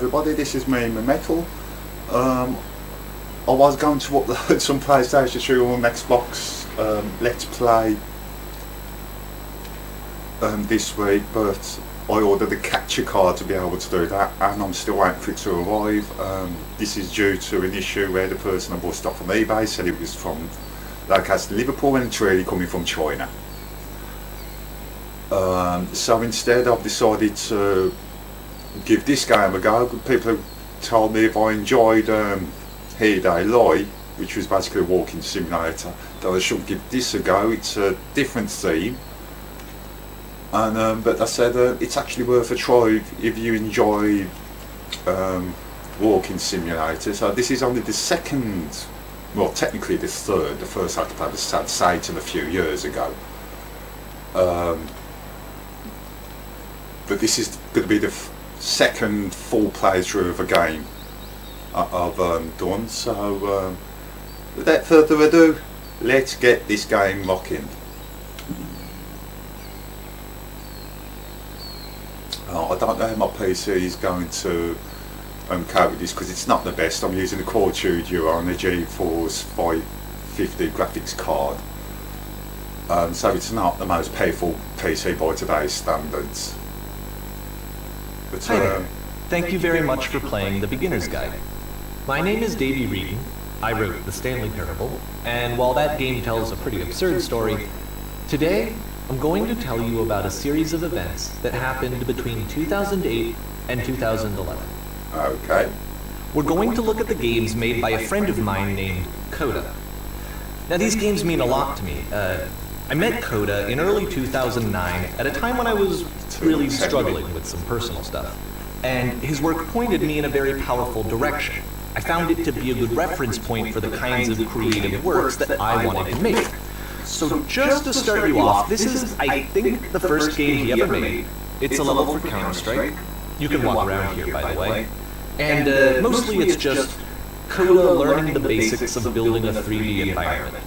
everybody, this is me, Metal. I was going to upload some PlayStation 2 on Xbox Let's Play this week, but I ordered a capture card to be able to do that, and I'm still waiting for it to arrive. This is due to an issue where the person I bought off on eBay said it was from Lancaster, Liverpool, and it's really coming from China. So instead I've decided to give this game a go. People have told me if I enjoyed Here They Lie, which was basically a walking simulator, that I should give this a go. It's a different theme, and but I said it's actually worth a try if you enjoy walking simulators. So this is only the second, well technically the third. The first I played was Satan a few years ago. But this is going to be the second full playthrough of a game I've done. So without further ado, let's get this game rocking. I don't know how my PC is going to cope with this because it's not the best. I'm using a Core 2 Duo on a GeForce 550 graphics card. So it's not the most powerful PC by today's standards. But, Hi there. Thank you very much for playing The Beginner's Guide. My name is Davey Reedy. I wrote The Stanley Parable, and while that game tells a pretty absurd story, today I'm going to tell you about a series of events that happened between 2008 and 2011. Okay. We're going to look at the games made by a friend of mine named Coda. Now these games mean a lot to me. I met Coda in early 2009 at a time when I was really struggling with some personal stuff, and his work pointed me in a very powerful direction. I found it to be a good reference point for the kinds of creative works that I wanted to make. So just to start you off, this is, I think, the first game he ever made. It's a level for Counter-Strike. You can walk around here, by the way. And mostly it's just Coda learning the basics of building a 3D environment.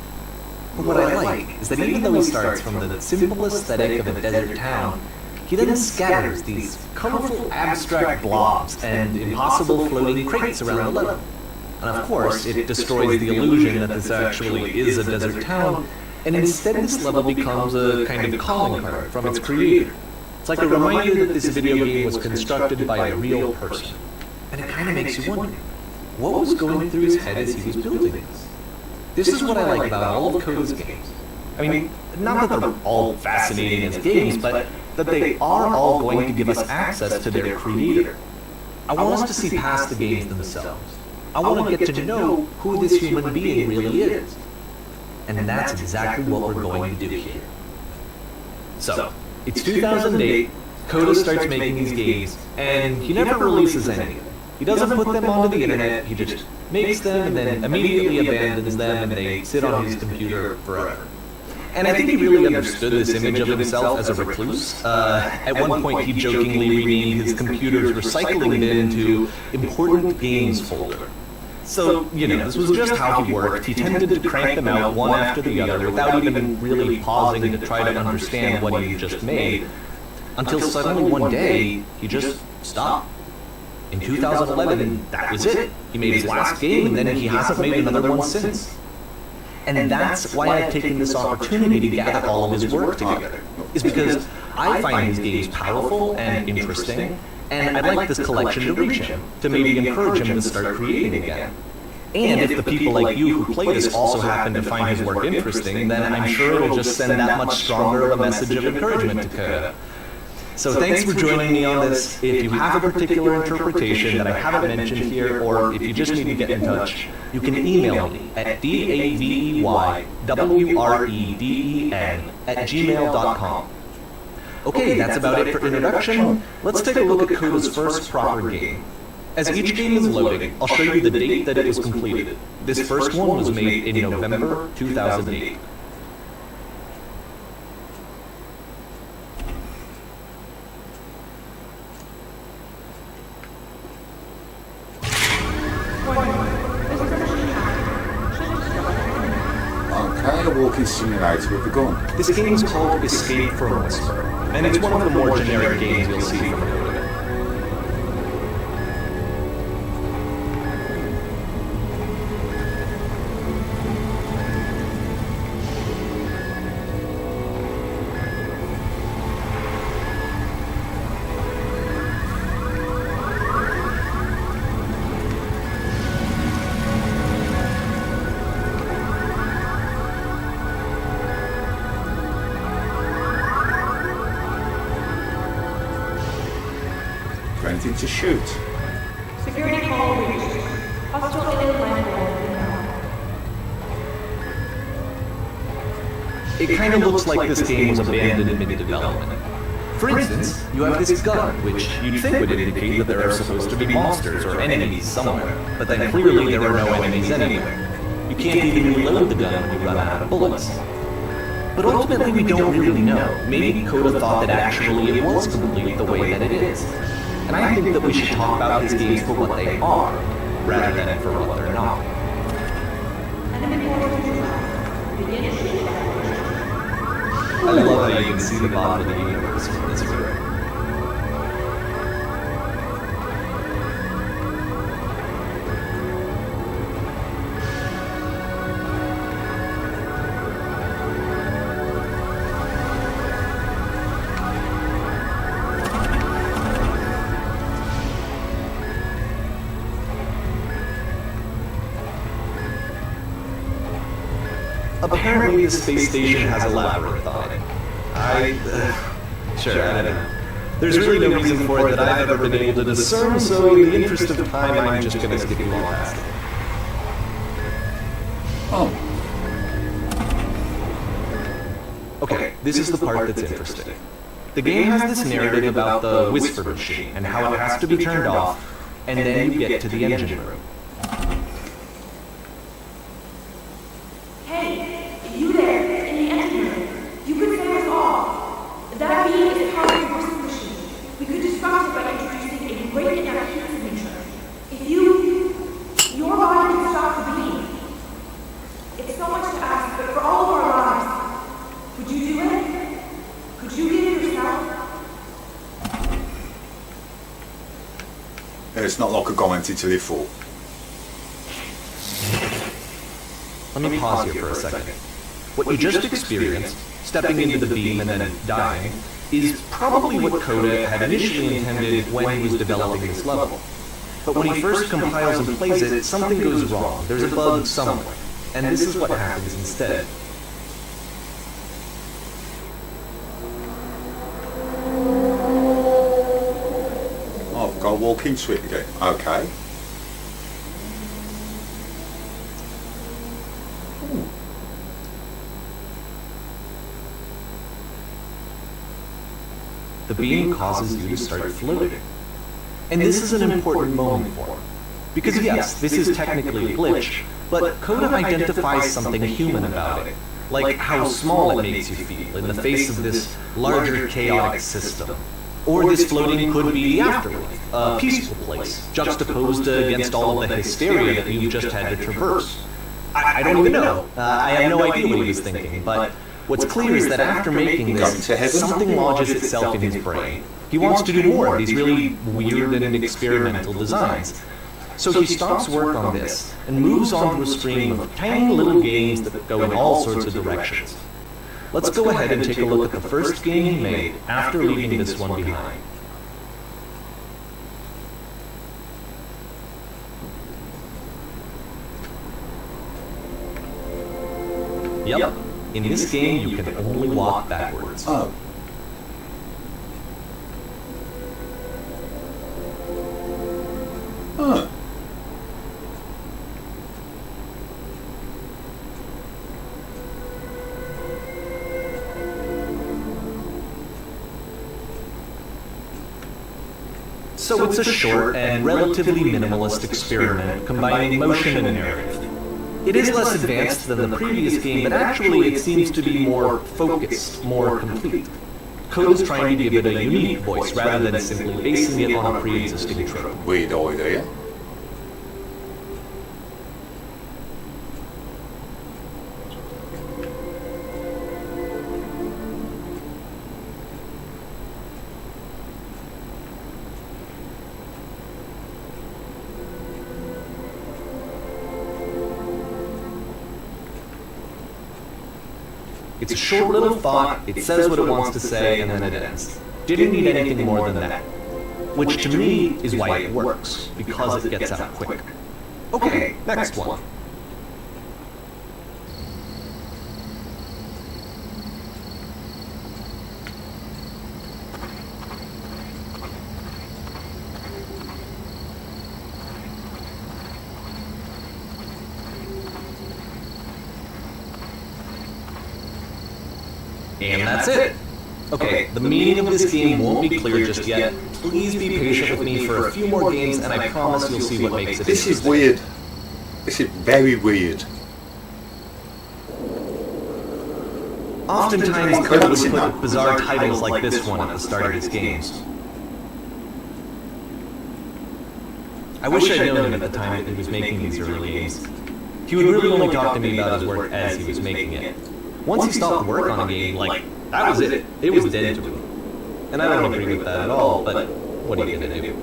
But what I like is that even though he starts from the simple aesthetic of a desert town, he then scatters these colorful abstract blobs and impossible floating crates around the level. And of course, it destroys the illusion that this actually is a desert town, and instead this level becomes a kind of calling card from its creator. It's like a reminder that this video game was constructed by a real person. And it kind of makes you wonder, what was going through his head as he was building this? This is what I like about all of Coda's games. I mean, not that they're all fascinating as games, but that they are all going to give us access to their creator. I want us to see past the games themselves. I want to get to know who this human being really is. And that's exactly what we're going to do here. So, it's 2008, Coda starts making these games, and he never releases any of them. He doesn't put them onto the internet, he just makes them and then immediately abandons them and they sit on his computer forever. And I think he really understood this image of himself as a recluse. At one point he jokingly renamed his computer's recycling bin to Important Games Folder. So, you know, this was just how he worked. He tended to crank them out one after the other without even really pausing to try to understand what he just made, until suddenly one day he just stopped. In 2011, that was it. He made his last game, and then he hasn't made another one since. And that's why I've taken this opportunity to gather all of his work together, is because I find his games powerful and interesting, and I'd like this collection to reach him, to maybe encourage him to start creating again. And if the people like you who play this also happen to find his work interesting, then I'm sure it'll just send that much stronger of a message of encouragement to Coda. So thanks for joining me on this. If you have a particular interpretation that I haven't mentioned here, or if you just need to get in touch, you can email me at daveywreden@gmail.com. Okay, that's about it for introduction. Let's take a look at Coda's first proper game. As each game is loading, I'll show you the date that it was completed. This first one was made in November 2008. Walking simulator with a gun. This game is called Escape from Whisper, and it's one of the more generic games you'll see from Coda. anything to shoot. Security call reached. Hostile incline inbound. It kind of looks like this game was abandoned mid-development. For instance, you have this gun, which you'd think would indicate that there are supposed to be monsters or enemies somewhere, but then clearly there are no enemies anywhere. You can't even reload the gun when you run out of bullets. But ultimately we don't really know. Maybe Coda thought that actually it was complete the way that it is. And I think that we should talk about his games for what they are, rather than for what they're not. I love how you can see the bottom of the universe from this room. Apparently the space station has a labyrinth on it. Sure, I don't know. There's really no reason for it that I've ever been able to discern, so in the interest of time, I'm just gonna skip you all past it. Oh, Okay, this is the part that's interesting. The game has this narrative about the Whisper Machine and how it has to be turned off, and then you get to the engine room. Hey, you there, in the engine room. You could save us all. That beam is part of the Whisper Machine. We could disrupt it by introducing a break in our heat signature. If your body can stop the beam. It's so much to ask, but for all of our lives, would you do it? Could you give it yourself? it's not like a guarantee to live for. Let me pause here for a second. What you just experienced, stepping into the beam and then dying, is probably what Coda had initially intended when he was developing this level. But when he first compiles and plays it, something goes wrong. There's a bug somewhere. And this is what happens instead. Oh, I've got to walk into it again. Okay. The beam causes you to start floating. And this is an important moment for him. Because yes, this is technically a glitch, but Coda identifies something human about it. Like how small it makes you feel in the face of this larger chaotic system. Or this floating could be the afterlife, a peaceful place, juxtaposed against all of the hysteria that you've just had to traverse. I don't even know. I have no idea what he was thinking, but what's clear is that after making this, something lodges itself in his brain. He wants to do more of these really weird and experimental designs. So he stops work on this and moves on to a stream of tiny little games that go in all sorts of directions. Let's go ahead and take a look at the first game he made after leaving this one behind. Yep, in this game you can only walk backwards. Oh. Huh. So it's a short and relatively minimalist experiment combining motion and narrative. It is less advanced than the previous game, but actually it seems to be more focused, more complete. Coda's trying to give it a unique voice rather than simply basing it on a pre-existing trope. Weird idea. It's a short little thought, it says what it wants to say, and then it ends. Didn't need anything more than that. Which to me is why it works, because it gets out quick. Okay, next one. And that's it. Okay, the meaning of this game won't be clear just yet. Please be patient with me for a few more games, and I promise you'll see what makes it This is interesting. weird. This is very weird. Oftentimes, Coda would put bizarre titles like this one at the start of his games. I wish I'd known him at the time that he was making these early games. He would really only talk to me about his work as he was making it. Once he stopped work on a game, like, that was it. It was dead to him. And I don't agree with that at all, but what are you gonna do?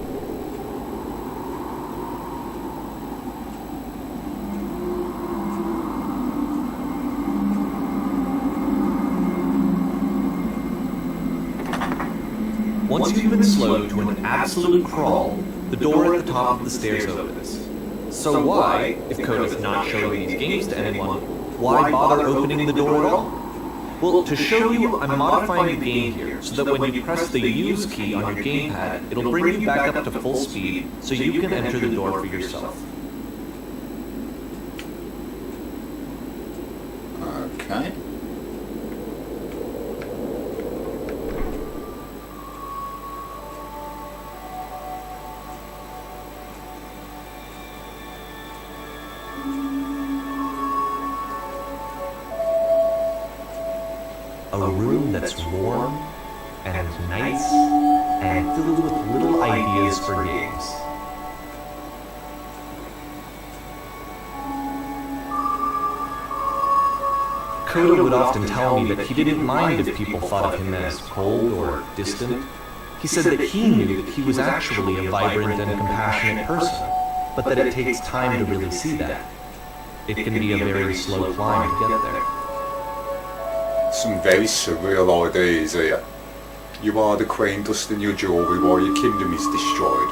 Once you've been slowed to an absolute crawl, the door at the top of the stairs opens. So why, if Coda's not showing these games to anyone, why bother opening the door at all? Well, to show you, I'm modifying the game here, so that when you press the use key on your gamepad, it'll bring you back up to full speed, so you can enter the door for yourself. Okay. A room that's warm and nice and filled with little ideas for games. Coda would often tell me that he didn't mind if people thought of him as cold or distant. He said that he knew that he was actually a vibrant and compassionate person, but that it takes time to really see that. It can be a very slow climb to get there. Some very surreal ideas here. You are the queen, dusting your jewelry while your kingdom is destroyed.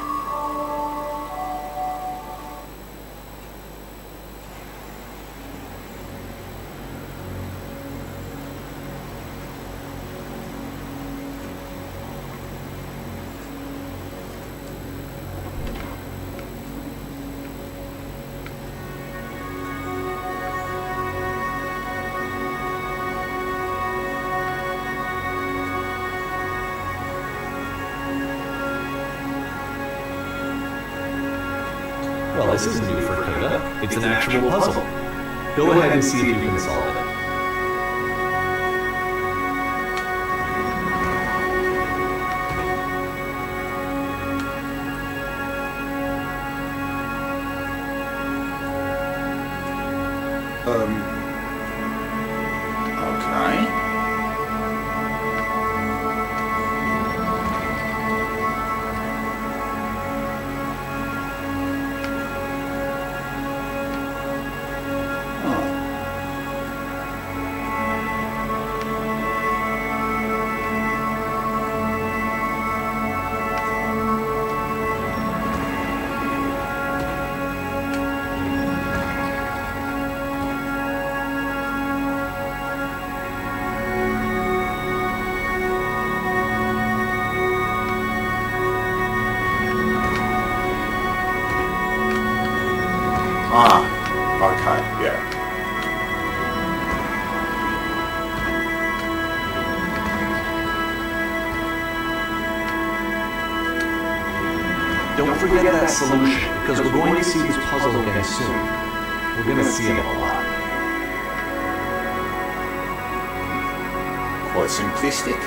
Well, this is new for Coda. It's an actual puzzle. Go ahead and see if you can solve it. Okay. Okay, yeah. Don't forget that solution, because we're going to see this puzzle again soon. We're going to see it a lot. Quite simplistic.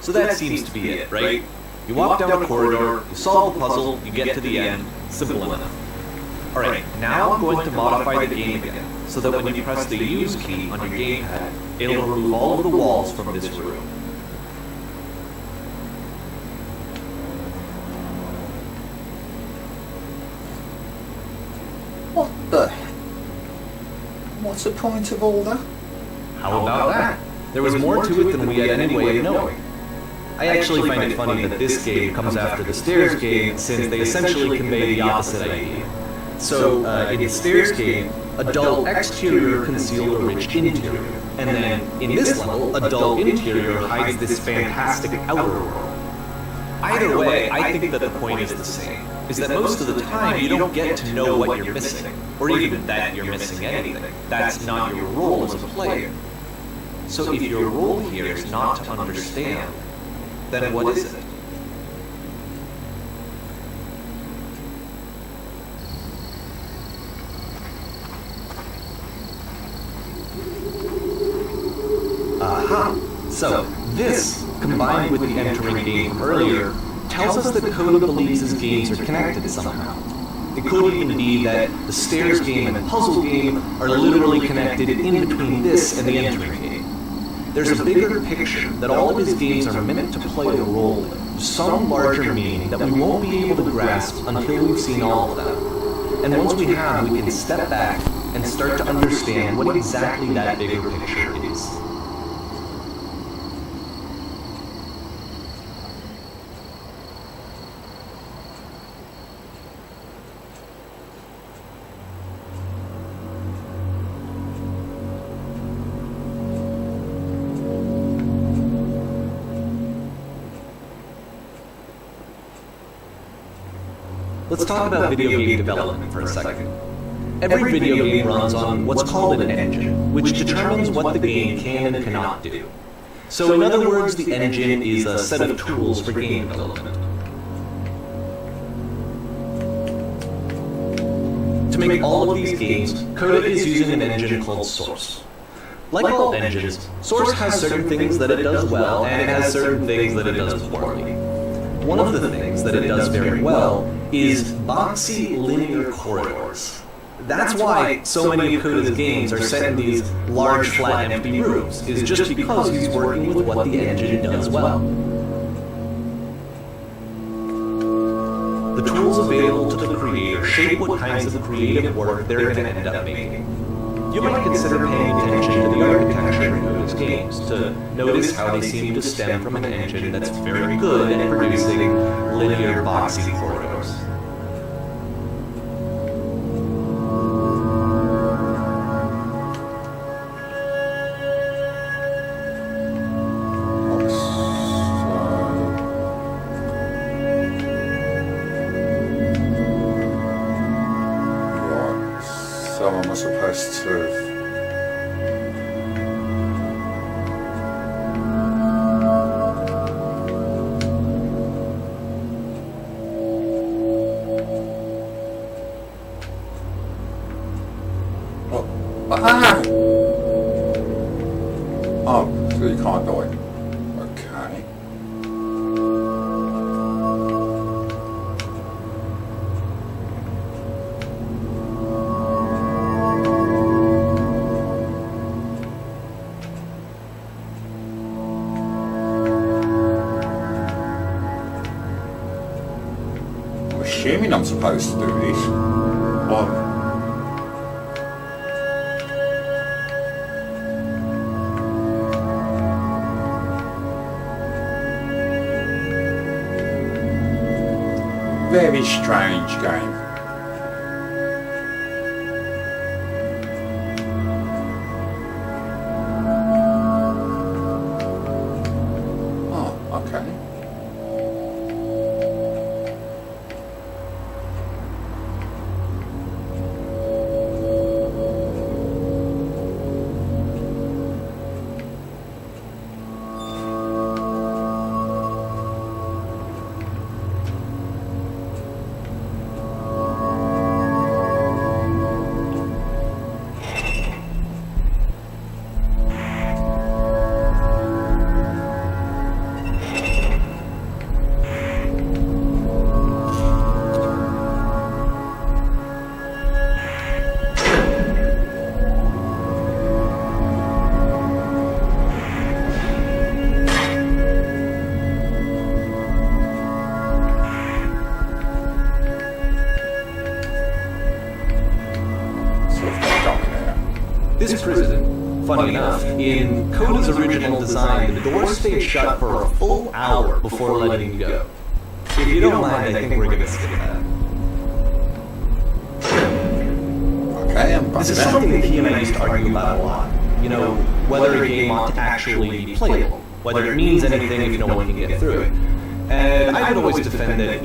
So that seems to be it, right? You walk down a corridor, you solve the puzzle, you get to the end. Simple enough. Alright, now I'm going to modify the game again, so that when you press the use key on your gamepad, it'll remove all of the walls from this room. What the? What's the point of all that? How about that? There was more to it than we had any way of knowing. I actually find it funny that this game comes after the Stairs game, since they essentially convey the opposite idea. So, in the Stairs game, a dull exterior concealed a rich interior, and then, in this level, a dull interior hides this fantastic outer world. Either way, I think that the point is the same, is that most of the time you don't get to know what you're missing, or even that you're missing anything. That's not your role as a player. So if your role here is not to understand, then what is it? Aha! So, this, combined with the entering game from earlier, tells us that Coda believes his games are connected somehow. It could even be that the stairs game and the puzzle game are literally connected in between this and the entering game. There's a bigger picture that all of his games are meant to play a role in, some larger meaning that we won't be able to grasp until we've seen all of them. And once we have, we can step back and start to understand what exactly that bigger picture is. Let's talk about video game development for a second. Every video game runs on what's called an engine, which determines what the game can and cannot do. So in other words, the engine is a set of tools for game development. To make all of these games, Coda is using an engine called Source. Like all engines, Source has certain things that it does well, and it has certain things that it does poorly. One of the things that it does very well is boxy linear corridors. That's why so many of Coda's games are set in these large, flat, empty rooms, is just because he's working with what the engine does well. The tools available to the creator shape what kinds of creative work they're going to end up making. You might consider paying attention to the architecture in Coda's games to notice how they seem to stem from an engine that's very good at producing linear, boxy corridors. So am I supposed to... Oh, so you can't do it. Okay. I'm assuming I'm supposed to do this. Well, very strange game. Oh, okay. This prison, funny enough, in Coda's original design, the door stayed shut for a full hour before letting you go. If you don't mind, I think we're gonna skip that. Okay, I'm back This is then. something that he and I used to argue about a lot. You know, whether a game ought to actually be playable, whether it means anything if no one can get through it. And I would always defend that,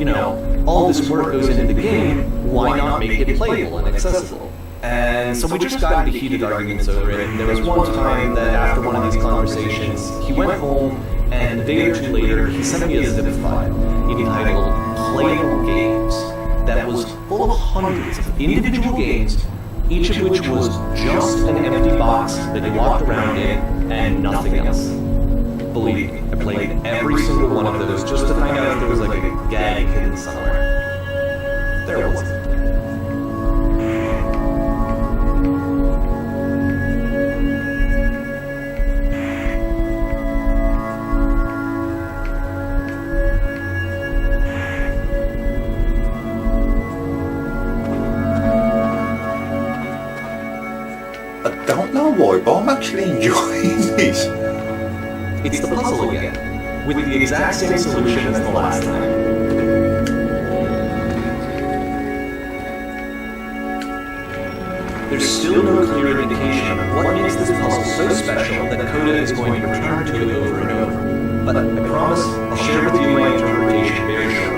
all this work goes into the game, why not make it playable and accessible? And so we just got into heated arguments over it, and there was one time that after one of these conversations, he went home, and a day or two later, he sent me a zip file entitled Playable Games that was full of hundreds of individual games, each of which was just an empty box that you walked around in and nothing else. Believe me, I played every single one of those just to find out if there was like a gag hidden somewhere. There wasn't. I don't know why, but I'm actually enjoying this. It's the puzzle again, with the exact same solution as the last time. There's still no clear indication of what makes this puzzle so special that Coda is going to return to it over and over. But I promise I'll share with you my interpretation very shortly.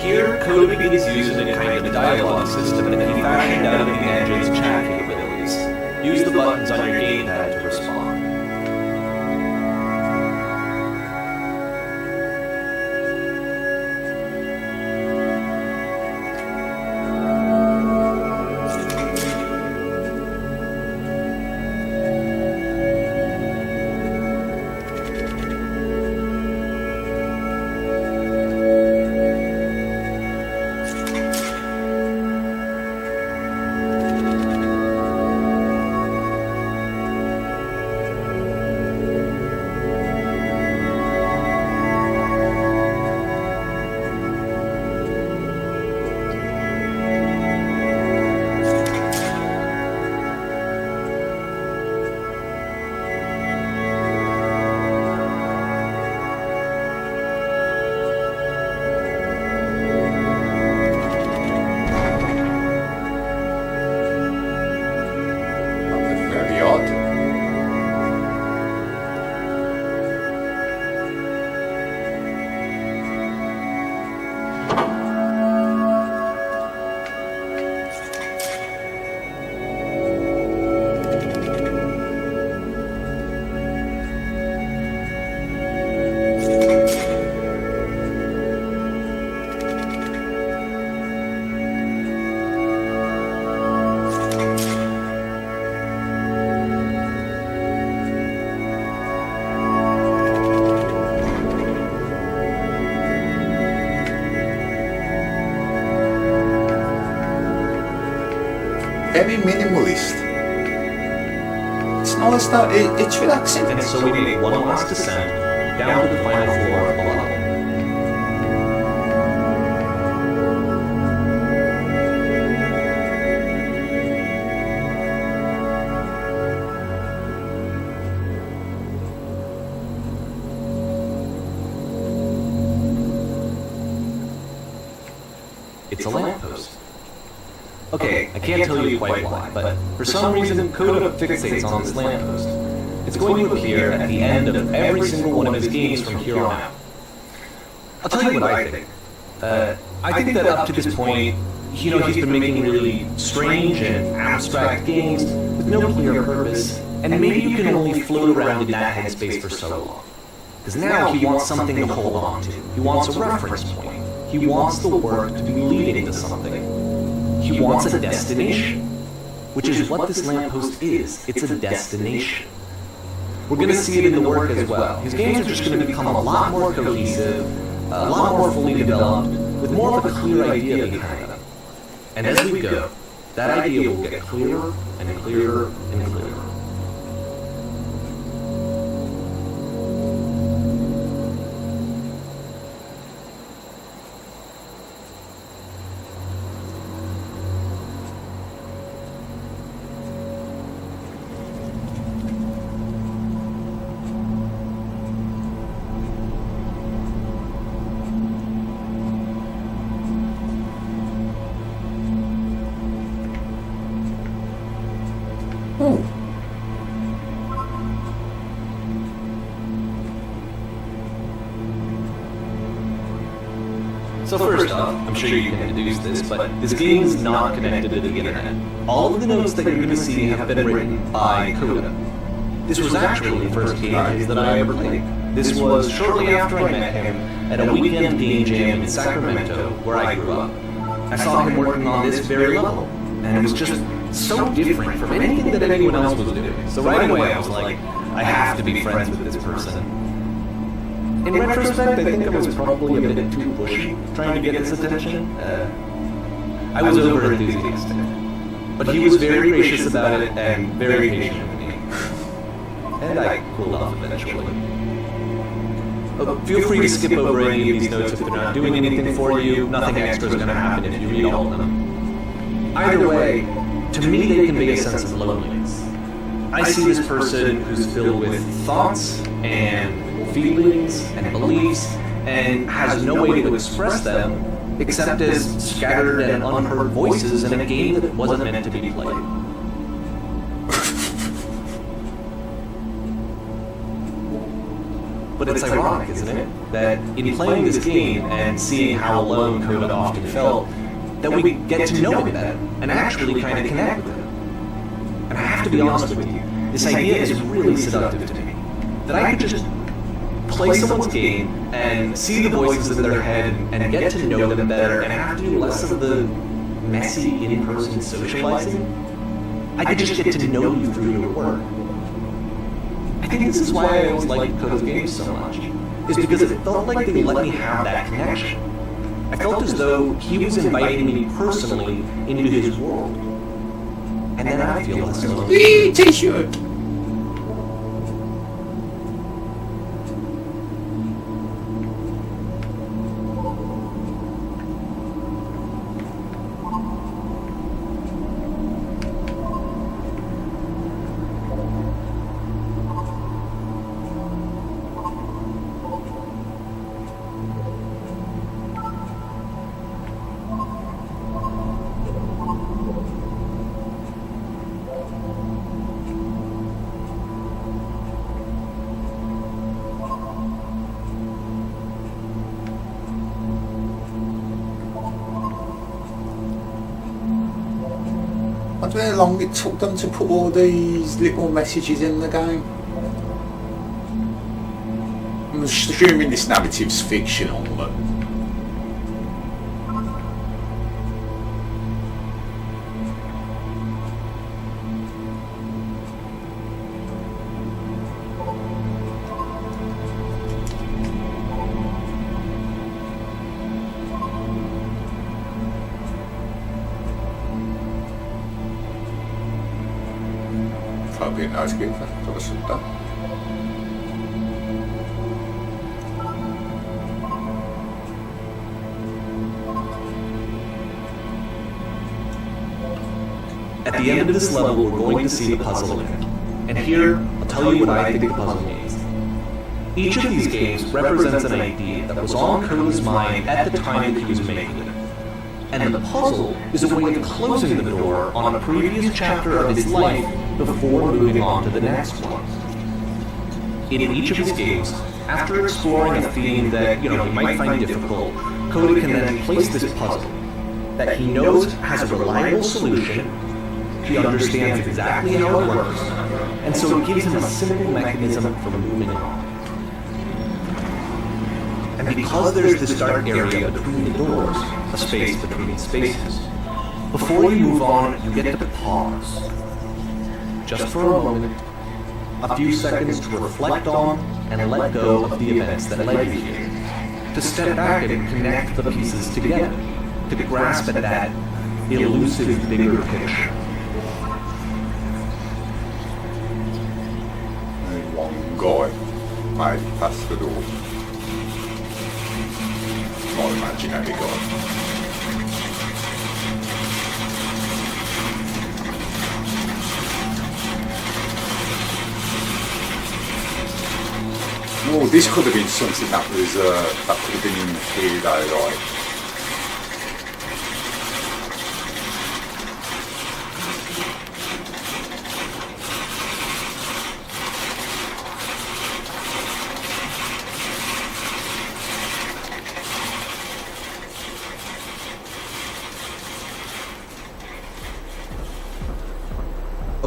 Here, Coda begins using a kind of dialogue system that he fashioned out of the engine's chat capabilities. Use the buttons on your gamepad to respond. Very odd. Very minimalist. It's nice though, it's relaxing. And so we make one last descent down to the final floor of the level. It's a lamppost. Okay, I can't tell you quite why, but for some reason Coda fixates on this lamppost. It's going to appear at the end of every single one of his games from here on out. I'll tell you what I think. I think that up to this point, he's been making really strange and abstract games with no clear purpose, and maybe you can only float around in that headspace for so long. Because now he wants something to hold on to. He wants a reference point. He wants the work to be leading to something. He wants a destination, which is what this lamppost is. It's a destination. We're going to see it in the work as well. His games are just going to become a lot more cohesive, a lot more fully developed, with more of a clear idea behind them. And as we go, that idea will get clearer and clearer and clearer. I'm sure you can deduce this, but this game is not connected to the internet. All of the notes that you're going to see have been written by Coda. This was actually the first game of his that I ever played. This was shortly after I met him at a weekend game jam in Sacramento, where I grew up. I saw him working on this very level, and it was just so different from anything that anyone else was doing. So right away I was like, I have to be friends with this person. In retrospect, I think I was probably a bit too pushy, trying to get his attention. I was over-enthusiastic. But he was very gracious about it and very patient with me. And I cooled off eventually. Feel free to skip over any of these notes if they're not doing anything for you. Nothing extra is going to happen if you read all of them. Either way, to me they convey a sense of loneliness. I see this person who's filled with thoughts and feelings and beliefs and has no way to express them except as scattered and unheard voices in a game that wasn't meant to be played. But it's ironic, isn't it, that in playing this game and seeing how alone Coda often felt, that we get to know him better and actually kind of connect with him. And I have to be honest with you, this idea is really seductive to me. That I could just play someone's game and see the voices in their head and get to know them better and have to do less of the messy in-person socializing. I could just get to know you through your work. I think this is why I always liked Coda's games so much, is because it felt like they let me have that connection. I felt as though he was inviting me personally into his world. And then I feel less alone. T-shirt! I don't know how long it took them to put all these little messages in the game. I'm assuming this narrative's fictional, but... Probably a nice game for us at that. At the end of this level, we're going to see the puzzle again. And here, I'll tell you what I think the puzzle means. Each of these games represents an idea that was on Coda's mind at the time that he was making it. And the puzzle is a way of closing the door on a previous chapter of his life before moving on to the next one. In each of his games, after exploring a theme that, he might find difficult, Coda can then place this puzzle that he knows has a reliable solution, he understands exactly how it works, and so it gives him a simple mechanism for moving on. And because there's this dark area between the doors, a space between spaces, before you move on, you get to pause. Just for a moment, a few seconds to reflect on and let go of the events that led you here. To step back and connect the pieces together, to grasp at that elusive bigger picture. And one guy made it past the door. Not imaginary guy. Oh, this could have been something that was that could have been in the Halo, right?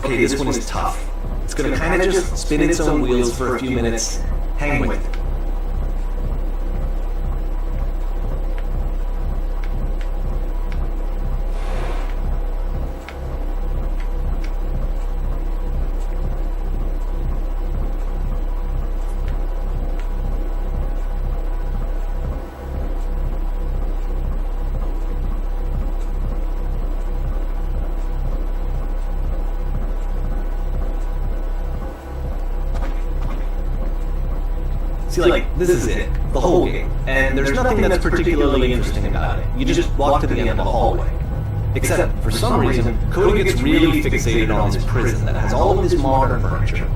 Okay, this one is tough. It's gonna kinda just spin its own wheels for a few minutes. Hang with it. See, like, this is it, the whole game, and there's nothing that's particularly interesting about it. You just walk to the end of the hallway. Except, for some reason, Coda gets really fixated on this prison that has all of this modern furniture.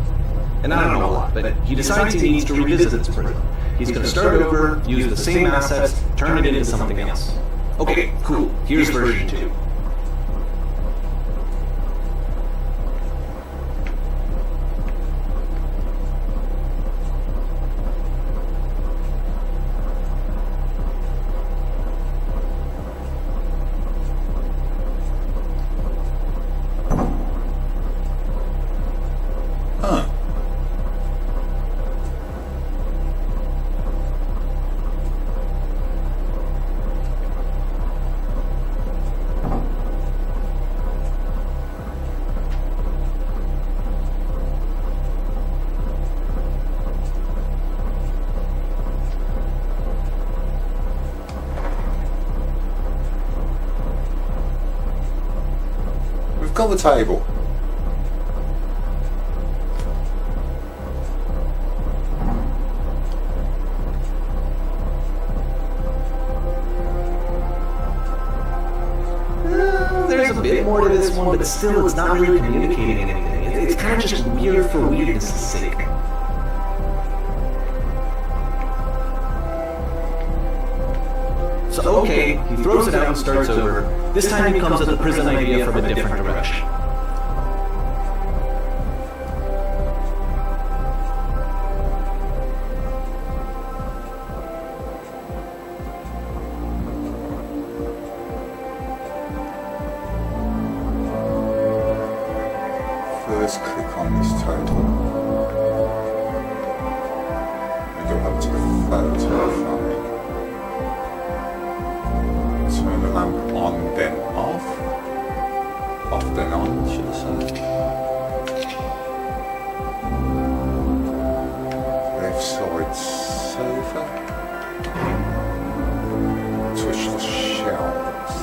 And I don't know what, but he decides he needs to revisit this prison. He's gonna start over, use the same assets, turn it into something else. Okay, cool, here's version 2. Got the table. There's a bit more to this one, but still it's not really communicating anything. It's kind of just weird for weirdness' sake. So okay, he throws it out and starts over. This time he comes at the prison idea from a different direction. First click on this total. We go up to the photo from it. Turn the lamp on, then off. Off, then on, should I say. Left side sofa. Touch the shelves.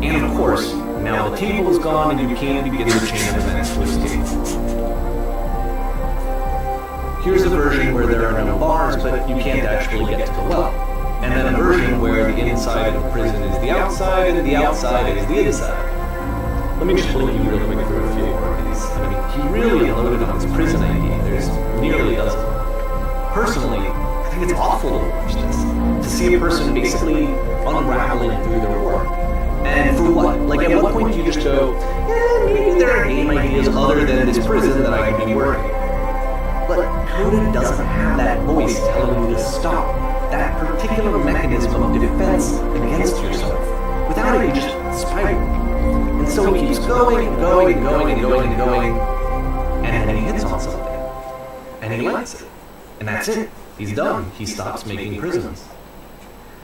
And of course, now the table is gone and you can't begin the chain of events to escape. Here's a version where there are no bars, but you can't actually get to the well. And then a version where the inside of the prison is the outside and the outside is the inside. Let me just blink you real quick through a few more of these. I mean, he really unloaded on his prison idea. There's nearly a dozen. Personally, I think it's awful to watch this. To see a person basically unraveling through their work. And for what? Like, at what point do you just go, maybe there are game ideas other than this prison that I could be working? But Coda doesn't have that voice telling you to stop. That particular mechanism of defense against yourself. Without it, you just spiral. And so he keeps going and going and going and going and going. And then he hits on something. And he likes it. And that's it. He's done. He stops making prisons.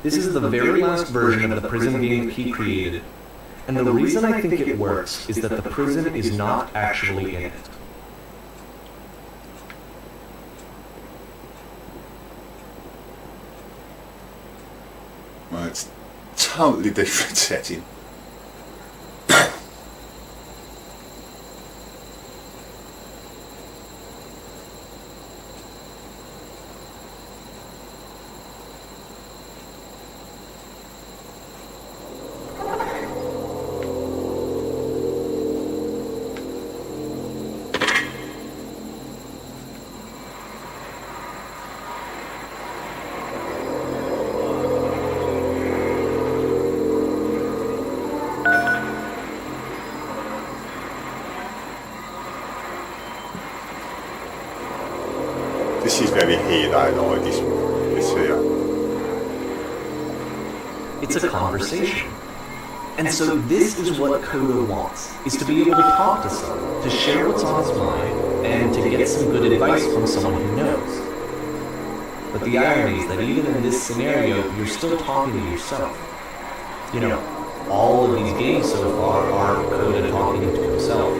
This is the very last version of the prison game that he created. And the reason I think it works is that the prison is not actually in it. Well, it's totally different setting. This is very hero-like, this here. It's a conversation. And so this is what Coda wants, is to be able to talk to someone, to share what's on his mind, and to get some good advice from someone who knows. But the irony is that even in this scenario, you're still talking to yourself. You know, all of these games so far are Coda talking to himself.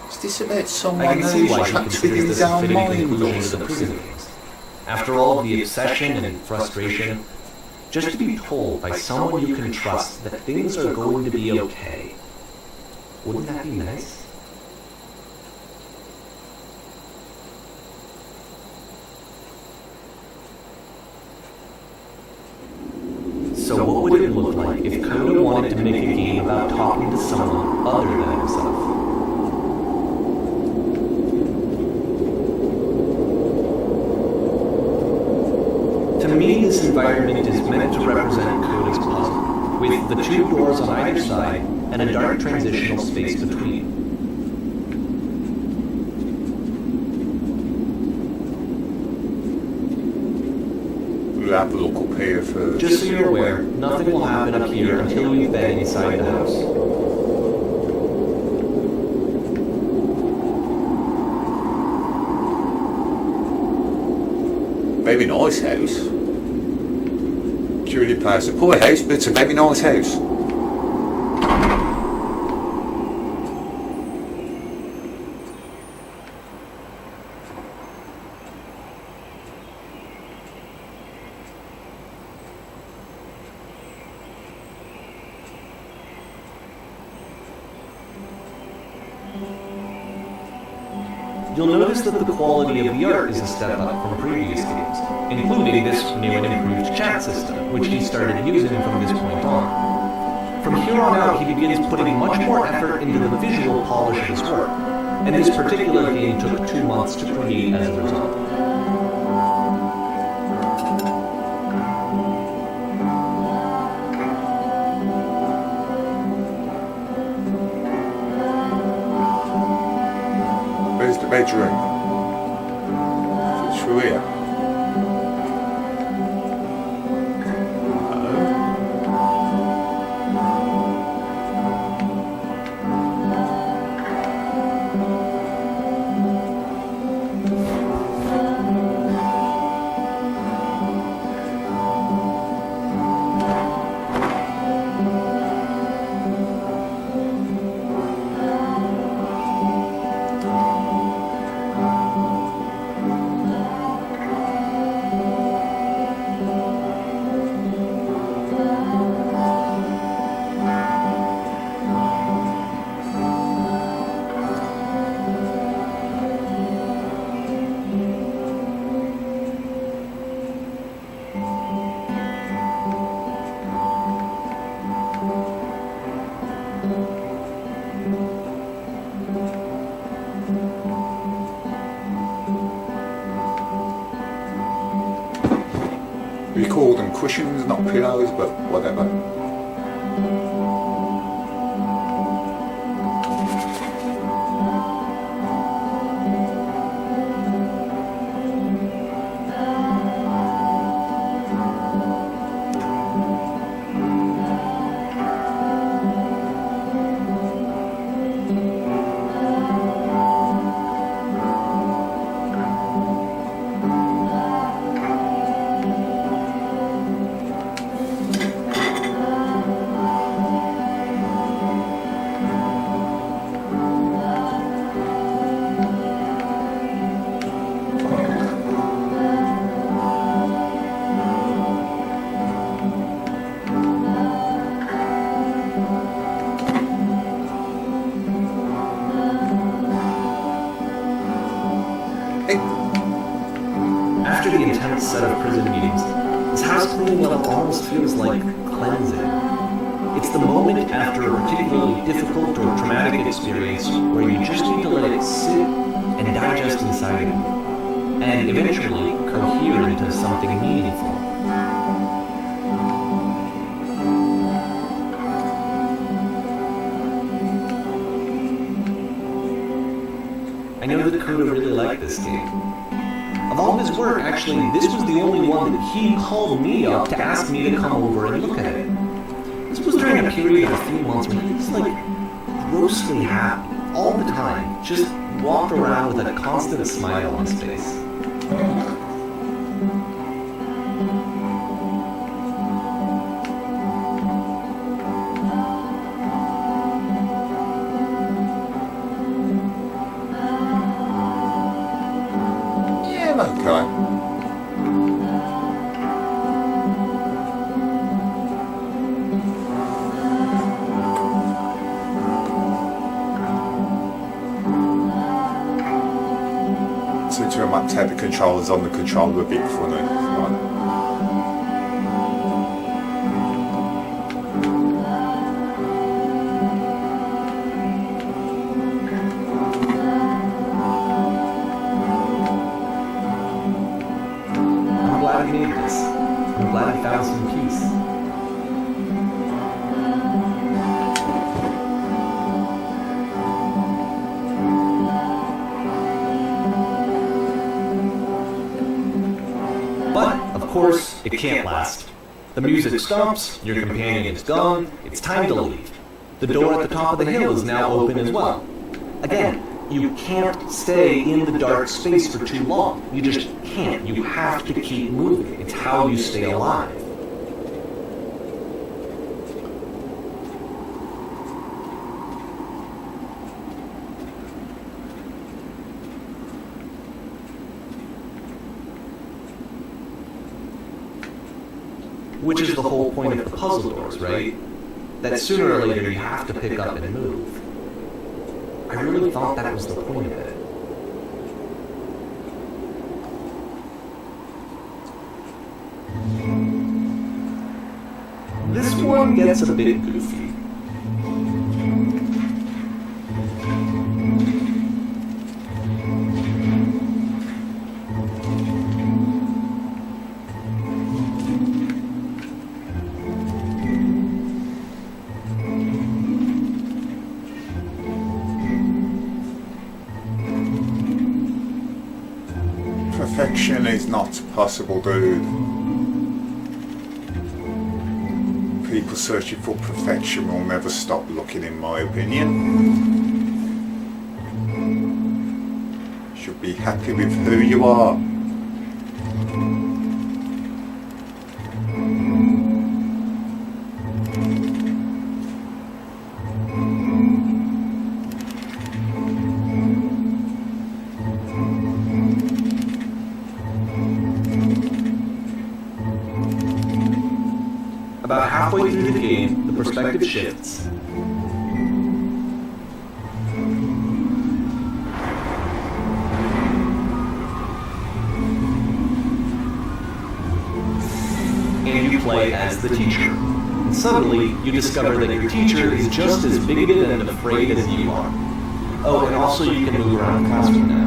Is this about I someone can see why who's he trapped considers within this his a own fitting mind conclusion or to the prison something? games. After all of the obsession and frustration, just to be told by someone you can trust that things are going to be okay. Wouldn't that be nice? So what would it look like if Coda wanted to make a game about talking to someone other than himself? To me, this environment is meant to represent Coda's puzzle, with the two doors on either side and a dark transitional space between. We'll have a look up here first. Just so you're aware, nothing will happen up here until you've been inside the house. Very nice house. Security place. A poor house, but it's a very nice house. You'll notice that the quality of the art is a step up from previous games, including this new and improved chat system, which he started using from this point on. From here on out, he begins putting much more effort into the visual polish of his work, and this particular game took 2 months to create as a result. Where's the bedroom? Is it through here? We call them cushions, not pillows, but whatever. current set of prison meetings, this house cleaning up almost feels like cleansing. It's the moment after a particularly difficult or traumatic experience where you just need to let it sit and digest inside of you, and eventually cohere into something meaningful. I know that Coda really liked this game. Of all his work, actually, this was the only one that he called me up to ask me to come over and look at it. This was during a period of a few months when he was grossly happy all the time, just walked around with a constant smile on his face. Okay. So to might take the controllers on the controller a bit funny. Right. I'm glad I found some peace. But, of course, it can't last. The music stops, your companion is gone, it's time to leave. The door at the top of the hill is now open as well. Again, you can't stay in the dark space for too long. You just can't. You have to keep moving. It's how you stay alive. Which is the whole point of the puzzle doors, right? That sooner or later you have to pick up and move. I really thought that was the point of it. This one gets a bit goofy. Perfection is not possible, dude. People searching for perfection will never stop looking, in my opinion. Should be happy with who you are. About halfway through the game, the perspective shifts. And you play as the teacher. And suddenly, you discover that your teacher is just as bigoted and afraid as you are. Oh, and also you can move around the classroom now.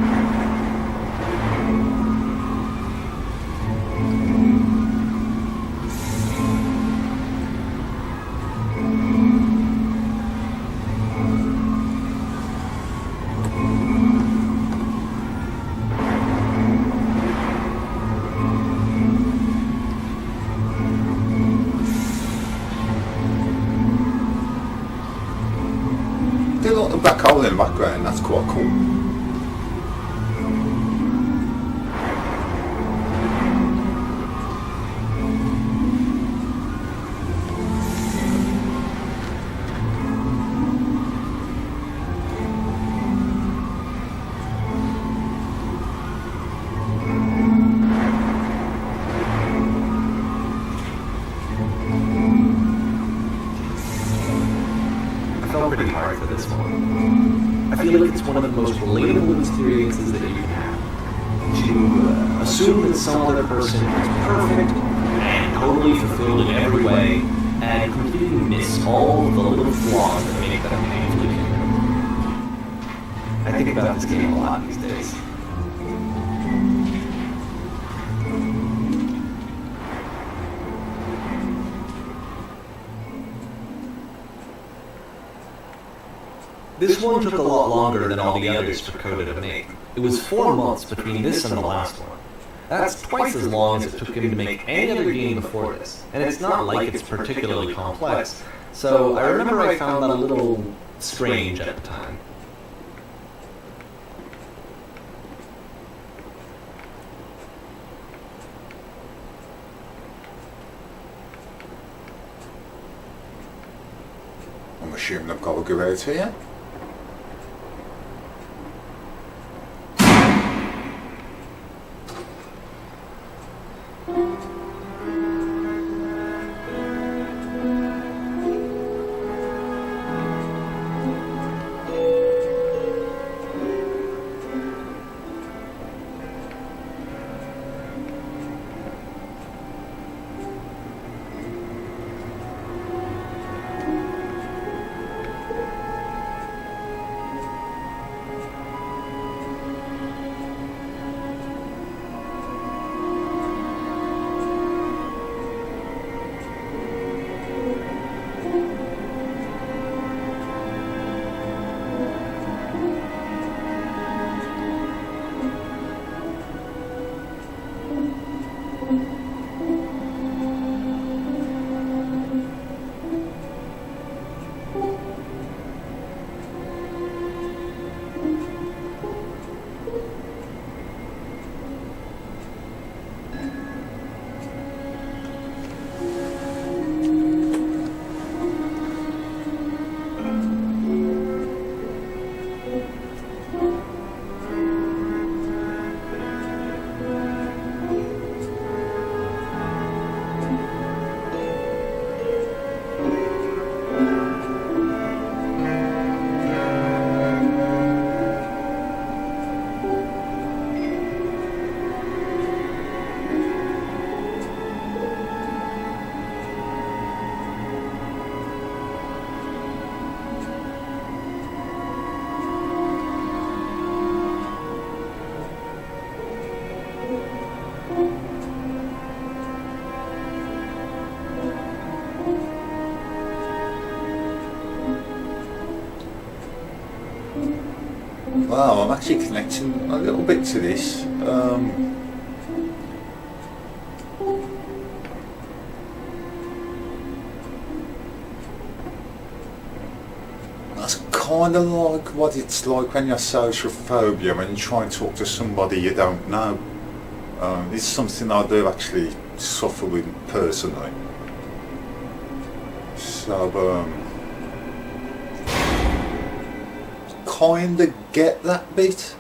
They look the black hole in the background, that's quite cool. I felt pretty hard for this one. I feel like it's one of the most relatable experiences that you can have. to assume that some other person is perfect and totally fulfilled in every way, and completely miss all the little flaws that make them painfully human. I think about this game a lot these days. This one took a lot longer than all the others for Coda to make. It was 4 months between this and the last one. That's twice as long as it took him to make any other game before this, and it's not like it's particularly complex, so I remember I found that a little strange at the time. I'm assuming I've got to go out here. Wow, I'm actually connecting a little bit to this. That's kind of like what it's like when you have social phobia, when you try and talk to somebody you don't know. It's something I do actually suffer with personally. So, kind of get that bit.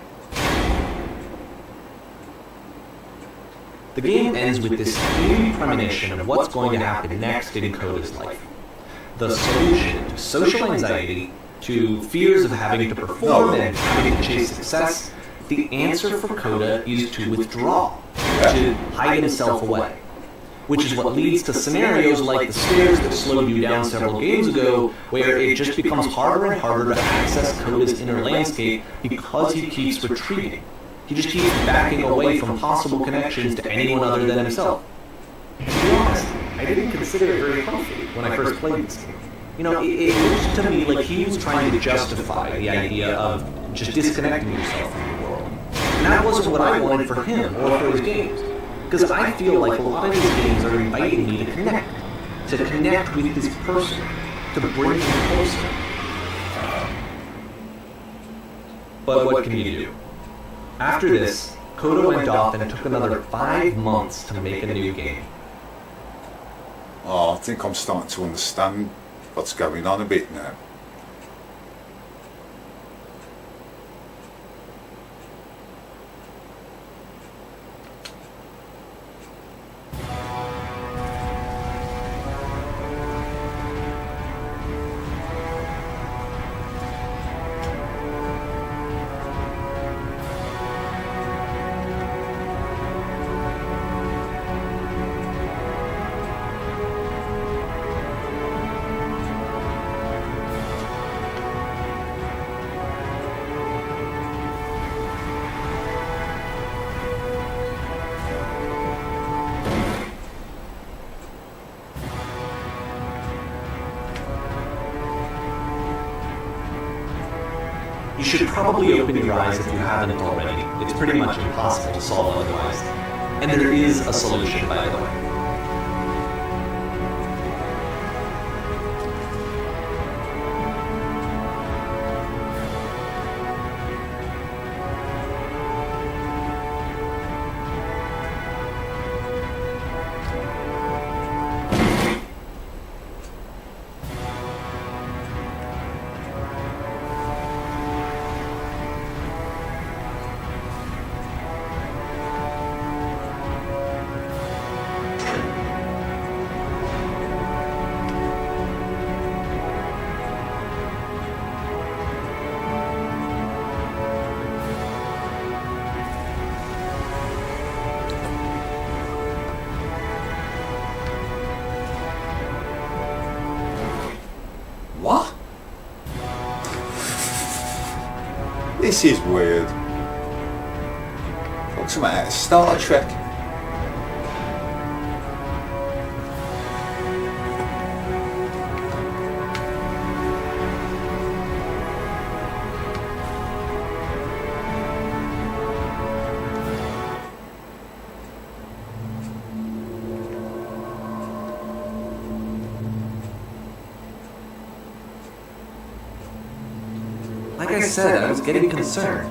The game ends with this clear premonition of what's going to happen next in Coda's life. The solution to social anxiety, to fears of having to perform and having to chase success, the answer for Coda is to withdraw, to hide himself away. Which is what leads to scenarios like the stairs that slowed you down several games ago, where it just becomes harder and harder to access Coda's inner landscape because he keeps retreating. He just keeps backing away from possible connections to anyone other than himself. And to be honest, I didn't consider it very healthy when I first played this game. You know, it looked to me like he was trying to justify the idea of just disconnecting yourself from the world. And that wasn't what I wanted for him or for his games. Because I feel like a lot of these games are inviting me to connect with this person, to bring him closer. But what can you do? After this, Coda went off and it took another 5 months to make a new game. Oh, I think I'm starting to understand what's going on a bit now. You should probably open your eyes if you haven't already. It's pretty much impossible to solve otherwise. And there is a solution, by the way. What? This is weird. Looks something out of Star Trek. Like I said, I was getting concerned.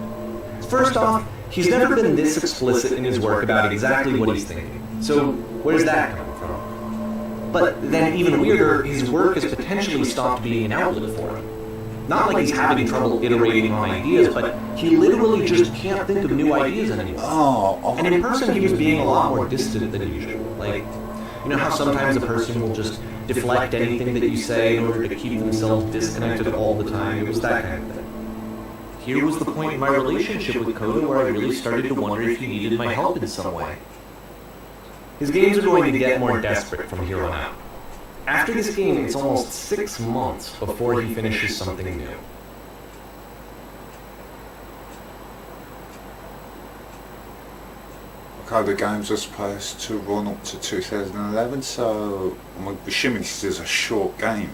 First off, he's never been this explicit in his work about exactly what he's thinking. So, where's that coming from? But then, even weirder, his work has potentially stopped being an outlet for him. Not like he's having trouble iterating on ideas, but he literally just can't think of new ideas anymore. And in person, he was being a lot more distant than usual. Like, you know how sometimes a person will just deflect anything that you say in order to keep themselves disconnected all the time? It was that kind of thing. Here was the point in my relationship with Coda where I really started to wonder if he needed my help in some way. His games are going to get more desperate from here on out. After this game, it's almost 6 months before he finishes something new. Okay, the games are supposed to run up to 2011, so I'm assuming this is a short game.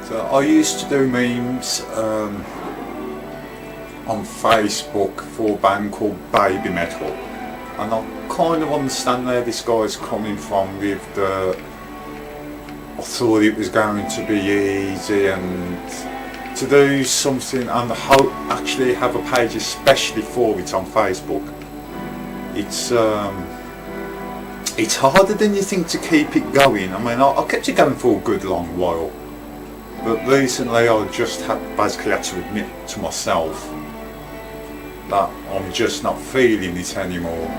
So I used to do memes on Facebook for a band called Baby Metal, and I kind of understand where this guy's coming from with the I thought it was going to be easy and to do something and actually have a page especially for it on Facebook. It's harder than you think to keep it going. I mean, I kept it going for a good long while, but recently I just basically had to admit to myself that I'm just not feeling it anymore.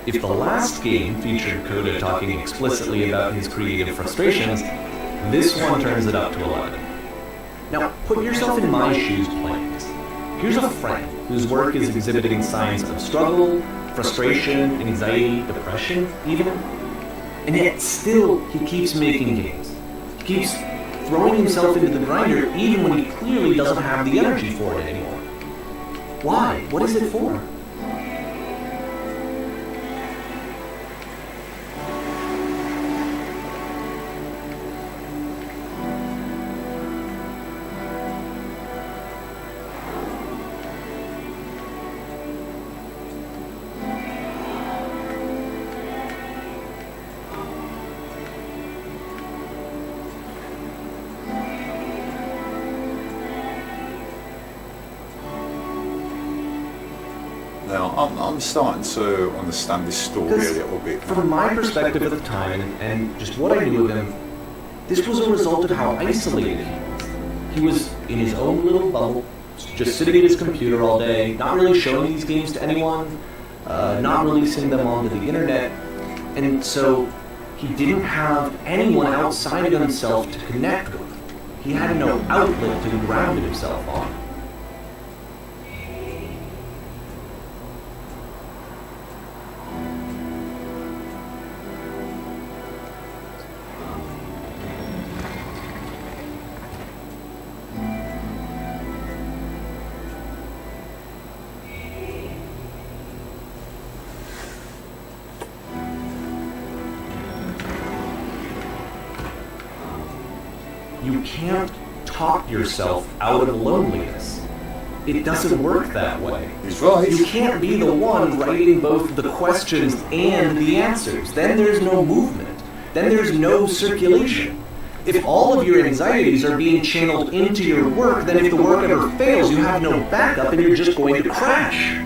If the last game featured Coda talking explicitly about his creative frustrations, this one turns it up to 11. Now, put yourself in my shoes playing this. Here's a friend whose work is exhibiting signs of struggle, frustration, anxiety, depression, even. And yet still he keeps making games. He keeps throwing himself into the grinder even when he clearly doesn't have the energy for it anymore. Why? What is it for? Now, I'm starting to understand this story a little bit. From my perspective at the time, and just what I knew of him, this was a result of how isolated he was. He was in his own little bubble, just sitting at his computer all day, not really showing these games to anyone, not releasing them onto the internet, and so he didn't have anyone outside of himself to connect with. He had no outlet to ground himself on. You can't talk yourself out of loneliness. It doesn't work that way. He's right. You can't be the one writing both the questions and the answers. Then there's no movement. Then there's no circulation. If all of your anxieties are being channeled into your work, then if the work ever fails, you have no backup and you're just going to crash.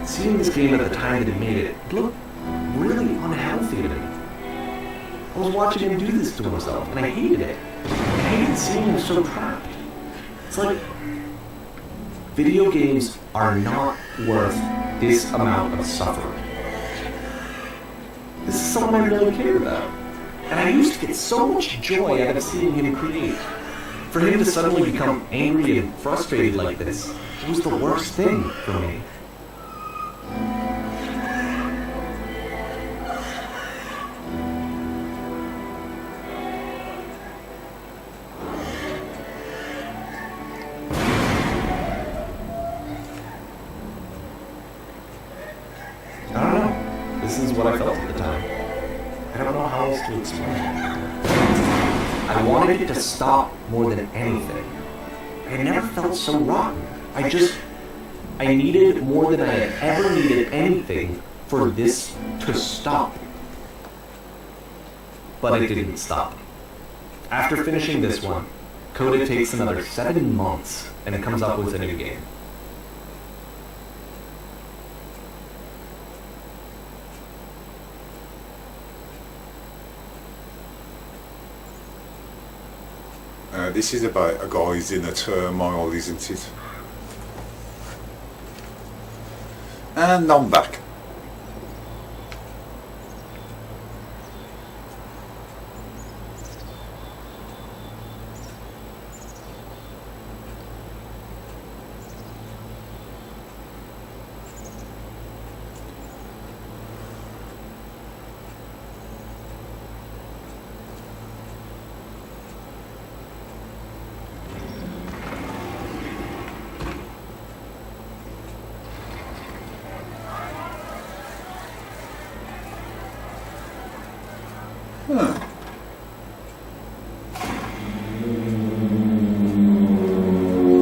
Seeing this game at the time that he made it, it looked really unhealthy to me. I was watching him do this to himself, and I hated it. I hated seeing him so trapped. It's like, video games are not worth this amount of suffering. This is something I really care about. And I used to get so much joy out of seeing him create. For him to suddenly become angry and frustrated like this, it was the worst thing for me. I don't know. This is what I felt at the time. I don't know how else to explain it. I wanted it to stop more than anything. I never felt so rotten. I needed more than I had ever needed anything for this to stop. But it didn't stop. After finishing this one, Coda takes another 7 months and it comes up with a new game. This is about a guy who's in a turmoil, isn't it? And I'm back.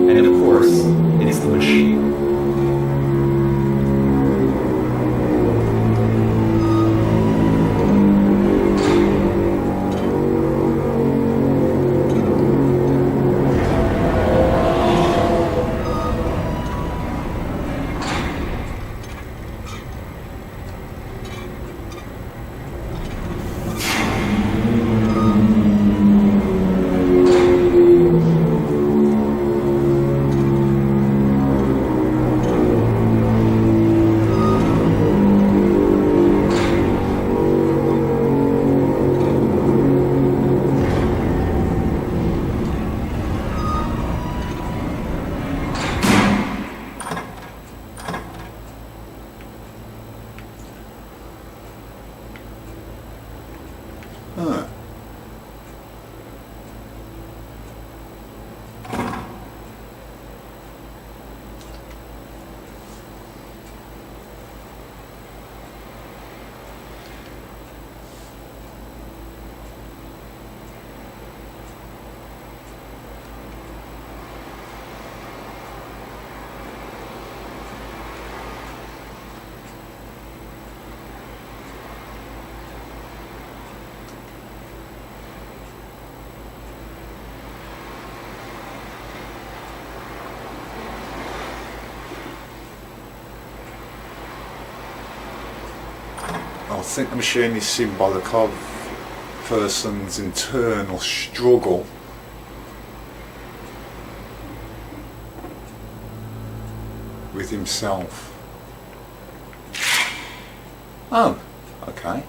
And of course, it's the machine. Huh. I think the machine is symbolic of a person's internal struggle with himself. Oh, okay.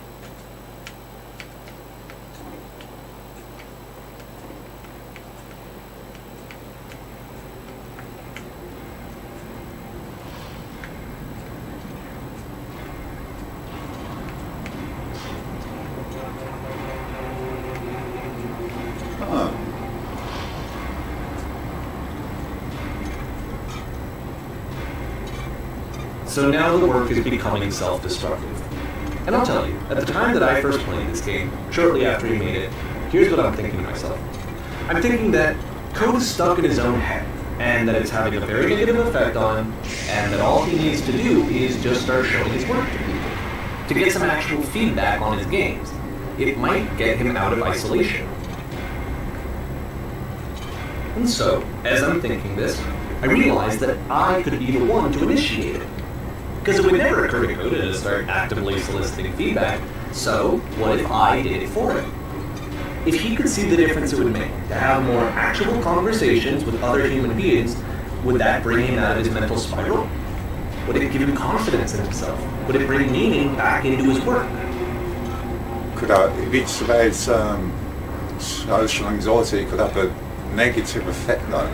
So now the work is becoming self-destructive. And I'll tell you, at the time that I first played this game, shortly after he made it, here's what I'm thinking to myself. I'm thinking that code is stuck in his own head, and that it's having a very negative effect on him, and that all he needs to do is just start showing his work to people, to get some actual feedback on his games. It might get him out of isolation. And so, as I'm thinking this, I realized that I could be the one to initiate it. Because it would never occur to Coda to start actively soliciting feedback, so what if I did it for him? If he could see the difference it would make to have more actual conversations with other human beings, would that bring him out of his mental spiral? Would it give him confidence in himself? Would it bring meaning back into his work? Could if it's about social anxiety, it could have a negative effect though.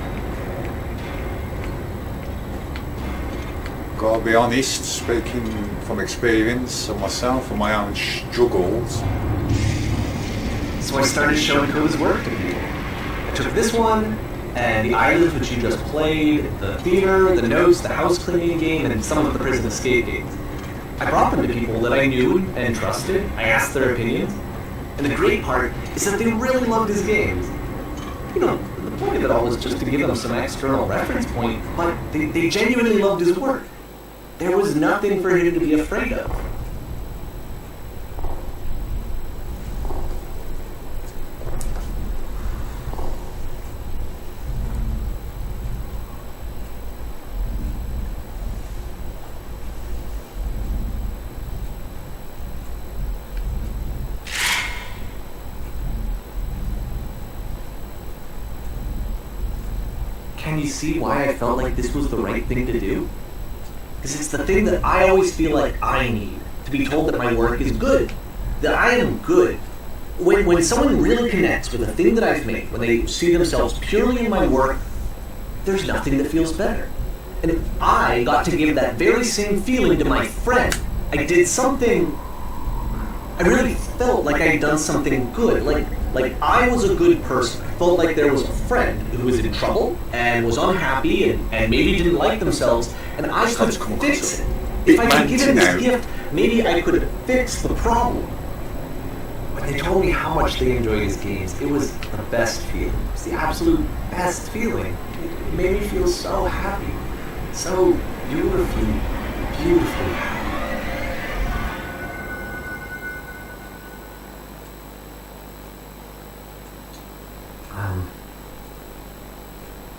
Gotta be honest, speaking from experience of myself and my own struggles. So I started showing Coda's work to people. I took this one, and the Islands which you just played, the theater, the notes, the house cleaning game, and some of the prison escape games. I brought them to people that I knew and trusted. I asked their opinions. And the great part is that they really loved his games. You know, the point of it all was just to give them some external reference point, but they genuinely loved his work. There was nothing for him to be afraid of. Can you see why I felt like this was the right thing to do? Because it's the thing that I always feel like I need, to be told that my work is good, that I am good. When someone really connects with the thing that I've made, when they see themselves purely in my work, there's nothing that feels better. And if I got to give that very same feeling to my friend, I did something, I really felt like I'd done something good, like I was a good person. I felt like there was a friend who was in trouble and was unhappy and maybe didn't like themselves, and I could fix it. If I could give him this gift, maybe I could fix the problem. When they told me how much they enjoyed his games, it was the best feeling. It was the absolute best feeling. It made me feel so happy, so beautifully happy.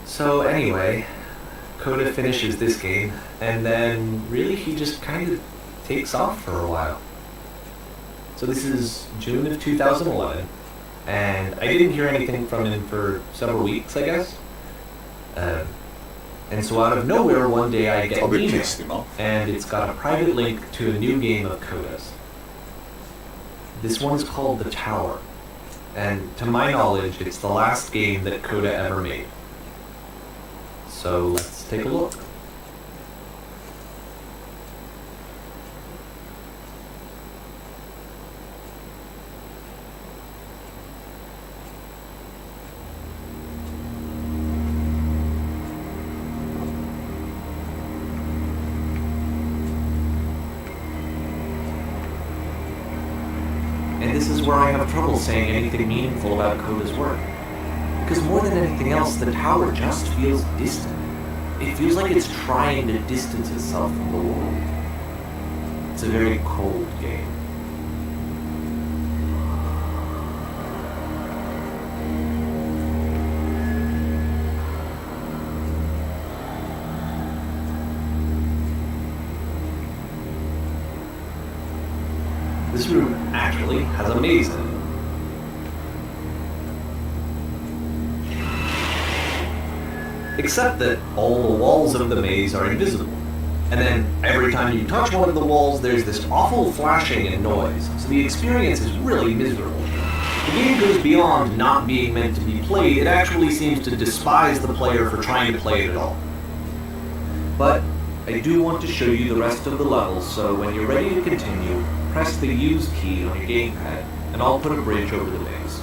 So anyway, Coda finishes this game, and then really he just kind of takes off for a while. So this is June of 2011, and I didn't hear anything from him for several weeks, I guess. And so out of nowhere, one day I get an email, and it's got a private link to a new game of Coda's. This one's called The Tower, and to my knowledge, it's the last game that Coda ever made. So let's take a look. And this is where I have trouble saying anything meaningful about Coda's work. Because more than anything else, the tower just feels distant. It feels like it's trying to distance itself from the world. It's a very cold game. This room actually has a maze in it. Except that all the walls of the maze are invisible. And then every time you touch one of the walls, there's this awful flashing and noise, so the experience is really miserable. The game goes beyond not being meant to be played, it actually seems to despise the player for trying to play it at all. But I do want to show you the rest of the levels, so when you're ready to continue, press the Use key on your gamepad, and I'll put a bridge over the maze.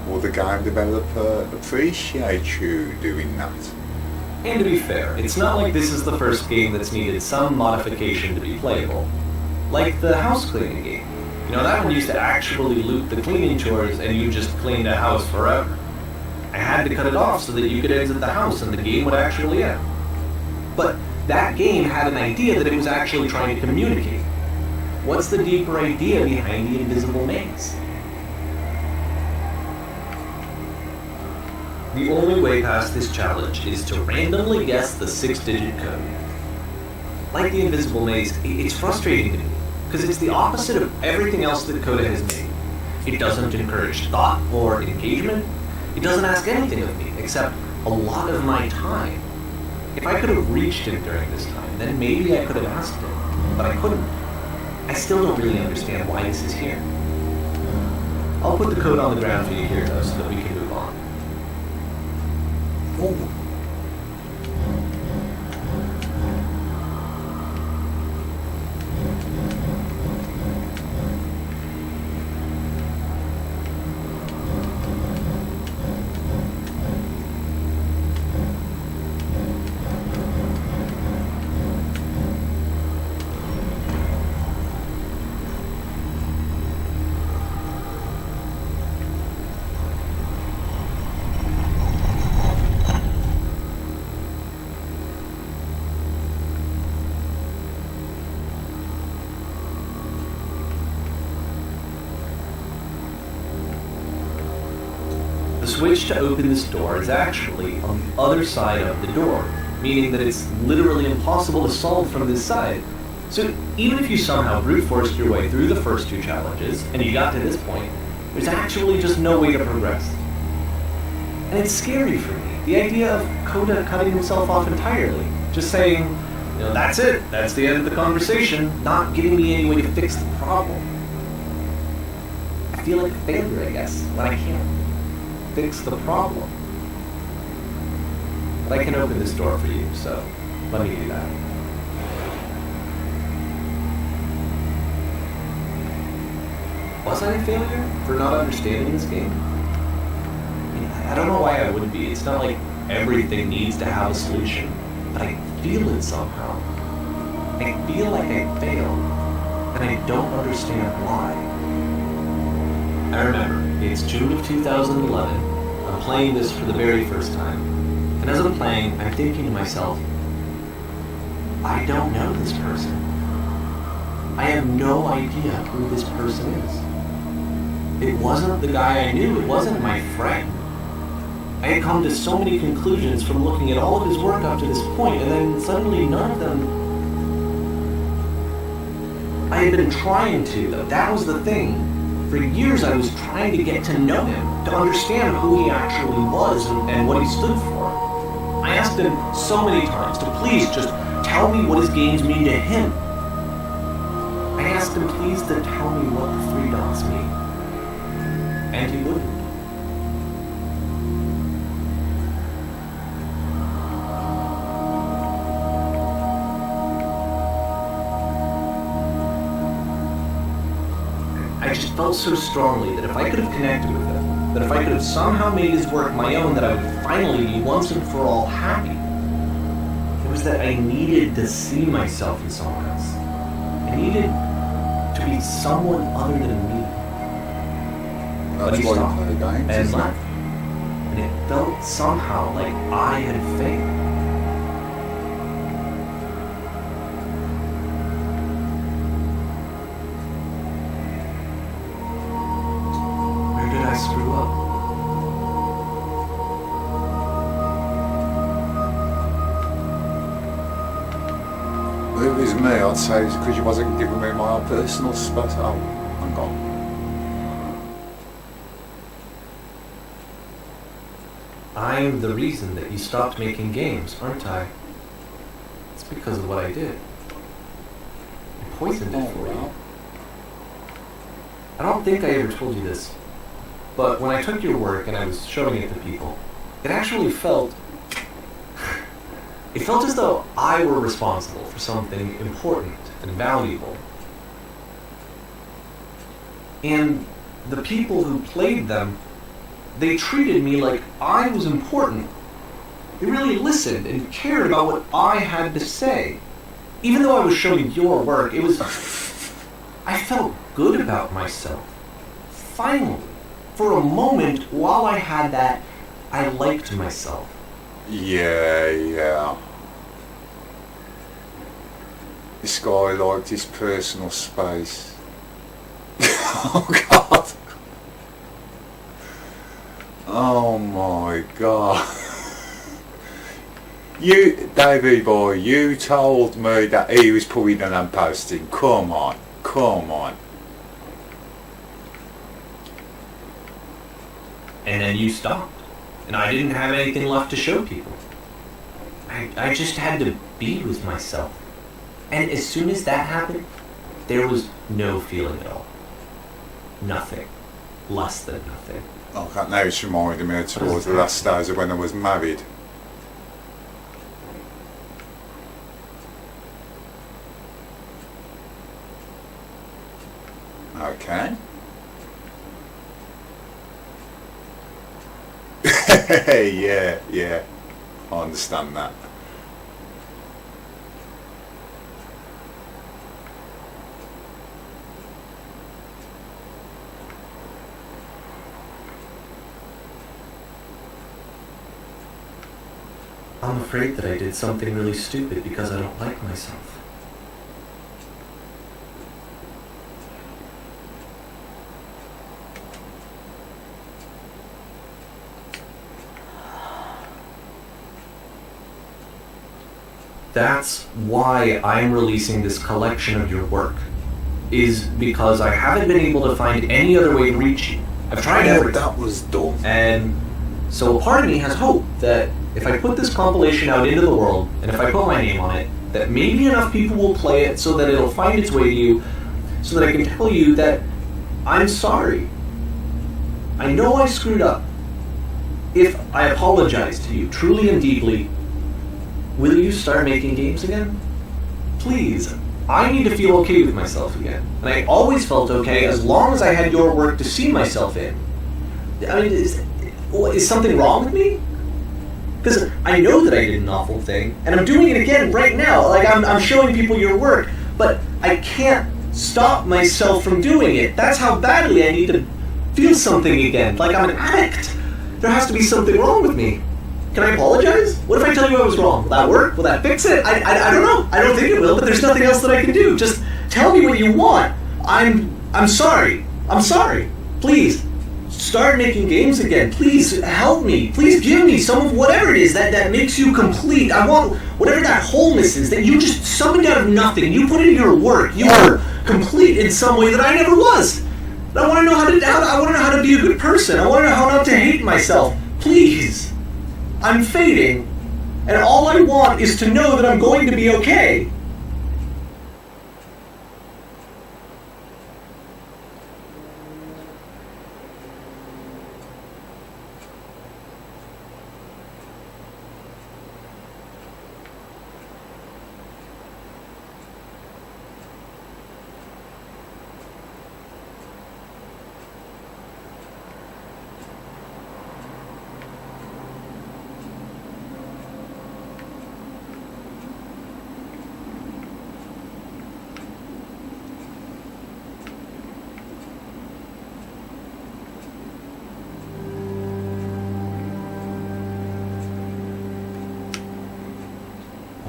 Will the game developer appreciate you doing that? And to be fair, it's not like this is the first game that's needed some modification to be playable. Like the house cleaning game. You know, that one used to actually loop the cleaning chores and you just cleaned a house forever. I had to cut it off so that you could exit the house and the game would actually end. But that game had an idea that it was actually trying to communicate. What's the deeper idea behind the invisible maze? The only way past this challenge is to randomly guess the 6-digit code. Like the invisible maze, it's frustrating to me, because it's the opposite of everything else that Coda has made. It doesn't encourage thought or engagement. It doesn't ask anything of me, except a lot of my time. If I could have reached it during this time, then maybe I could have asked it, but I couldn't. I still don't really understand why this is here. I'll put the code on the ground for you here, though, so that we can move on. Oh. The switch to open this door is actually on the other side of the door, meaning that it's literally impossible to solve from this side. So even if you somehow brute forced your way through the first two challenges, and you got to this point, there's actually just no way to progress. And it's scary for me, the idea of Coda cutting himself off entirely, just saying, you know, that's it, that's the end of the conversation, not giving me any way to fix the problem. I feel like a failure, I guess, when I can't fix the problem. But I can open this door for you, so let me do that. Was I a failure for not understanding this game? I don't know why I would be. It's not like everything needs to have a solution, but I feel it somehow. I feel like I failed, and I don't understand why. I remember, it's June of 2011. I'm playing this for the very first time. And as I'm playing, I'm thinking to myself, I don't know this person. I have no idea who this person is. It wasn't the guy I knew, it wasn't my friend. I had come to so many conclusions from looking at all of his work up to this point, and then suddenly none of them... I had been trying to, though. That was the thing. For years I was trying to get to know him, to understand who he actually was and what he stood for. I asked him so many times to please just tell me what his games mean to him. I asked him please to tell me what the 3 dots mean. And he wouldn't. I just felt so strongly that if I could have connected with him, that if I could have somehow made his work my own, that I would finally be once and for all happy. It was that I needed to see myself in someone else. I needed to be someone other than me. But That's he why you stopped play games, and isn't it? left. And it felt somehow like I had failed. Where did I screw up? If it was me, I'd say it's because you wasn't giving me my own personal space. Oh, I'm gone. I'm the reason that you stopped making games, aren't I? It's because of what I did. I poisoned it for you. I don't think I ever told you this, but when I took your work and I was showing it to people, it actually felt... It felt as though I were responsible for something important and valuable. And the people who played them, they treated me like I was important. They really listened and cared about what I had to say. Even though I was showing your work, it was... I felt good about myself. Finally. For a moment, while I had that, I liked myself. Yeah. This guy liked his personal space. Oh God. Oh my God. You, Davey boy, you told me that he was putting it and posting. Come on. And then you stopped. And I didn't have anything left to show people. I just had to be with myself. And as soon as that happened, there was no feeling at all. Nothing. Less than nothing. Okay, now it's reminding me towards the last days of when I was married. Okay. yeah. I understand that. I'm afraid that I did something really stupid because I don't like myself. That's why I'm releasing this collection of your work, is because I haven't been able to find any other way to reach you. I've tried everything. That was dumb. And so a part of me has hope that if I put this compilation out into the world, and if I put my name on it, that maybe enough people will play it so that it'll find its way to you, so that I can tell you that I'm sorry. I know I screwed up. If I apologize to you truly and deeply, will you start making games again? Please. I need to feel okay with myself again. And I always felt okay as long as I had your work to see myself in. I mean, is something wrong with me? Because I know that I did an awful thing, and I'm doing it again right now. Like, I'm showing people your work, but I can't stop myself from doing it. That's how badly I need to feel something again. Like I'm an addict. There has to be something wrong with me. Can I apologize? What if I tell you I was wrong? Will that work? Will that fix it? I don't know. I don't think it will, but there's nothing else that I can do. Just tell me what you want. I'm sorry. I'm sorry. Please, start making games again. Please help me. Please give me some of whatever it is that makes you complete. I want whatever that wholeness is that you just summoned out of nothing. You put into your work. You are complete in some way that I never was. And I want to know I want to know how to be a good person. I want to know how not to hate myself. Please. I'm fading, and all I want is to know that I'm going to be okay.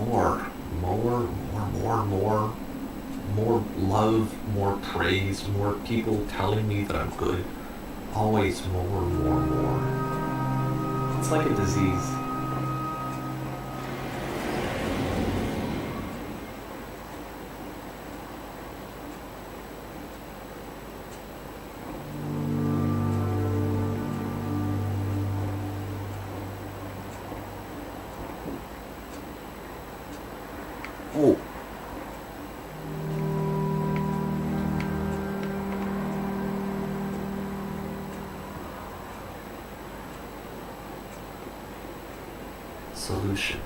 more. More love, more praise, more people telling me that I'm good. Always more. It's like a disease. Oh. Solution.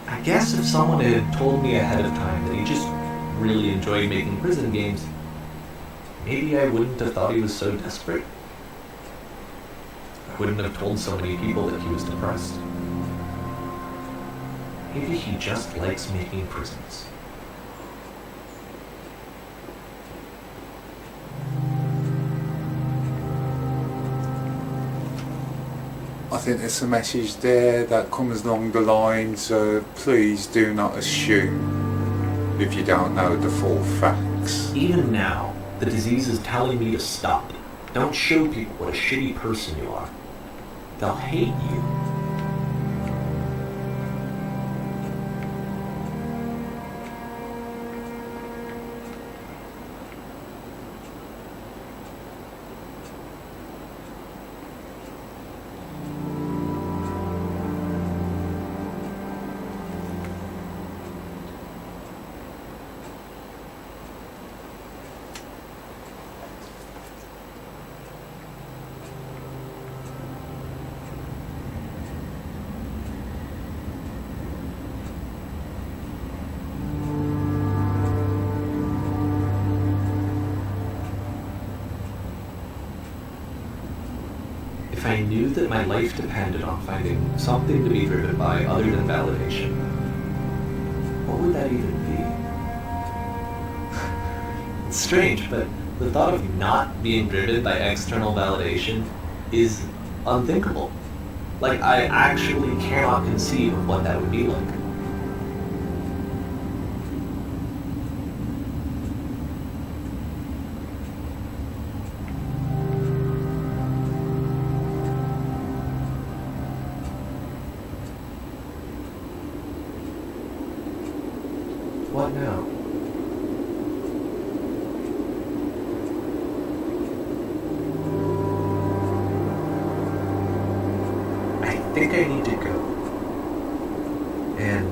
I guess if someone had told me ahead of time that he just really enjoyed making prison games, maybe I wouldn't have thought he was so desperate. I wouldn't have told so many people that he was depressed. Maybe he just likes making prisons. I think there's a message there that comes along the lines of please do not assume if you don't know the full facts. Even now, the disease is telling me to stop. Don't show people what a shitty person you are. They'll hate you. If I knew that my life depended on finding something to be driven by other than validation, what would that even be? It's strange, but the thought of not being driven by external validation is unthinkable. Like, I actually cannot conceive of what that would be like. What now? I think I need to go. And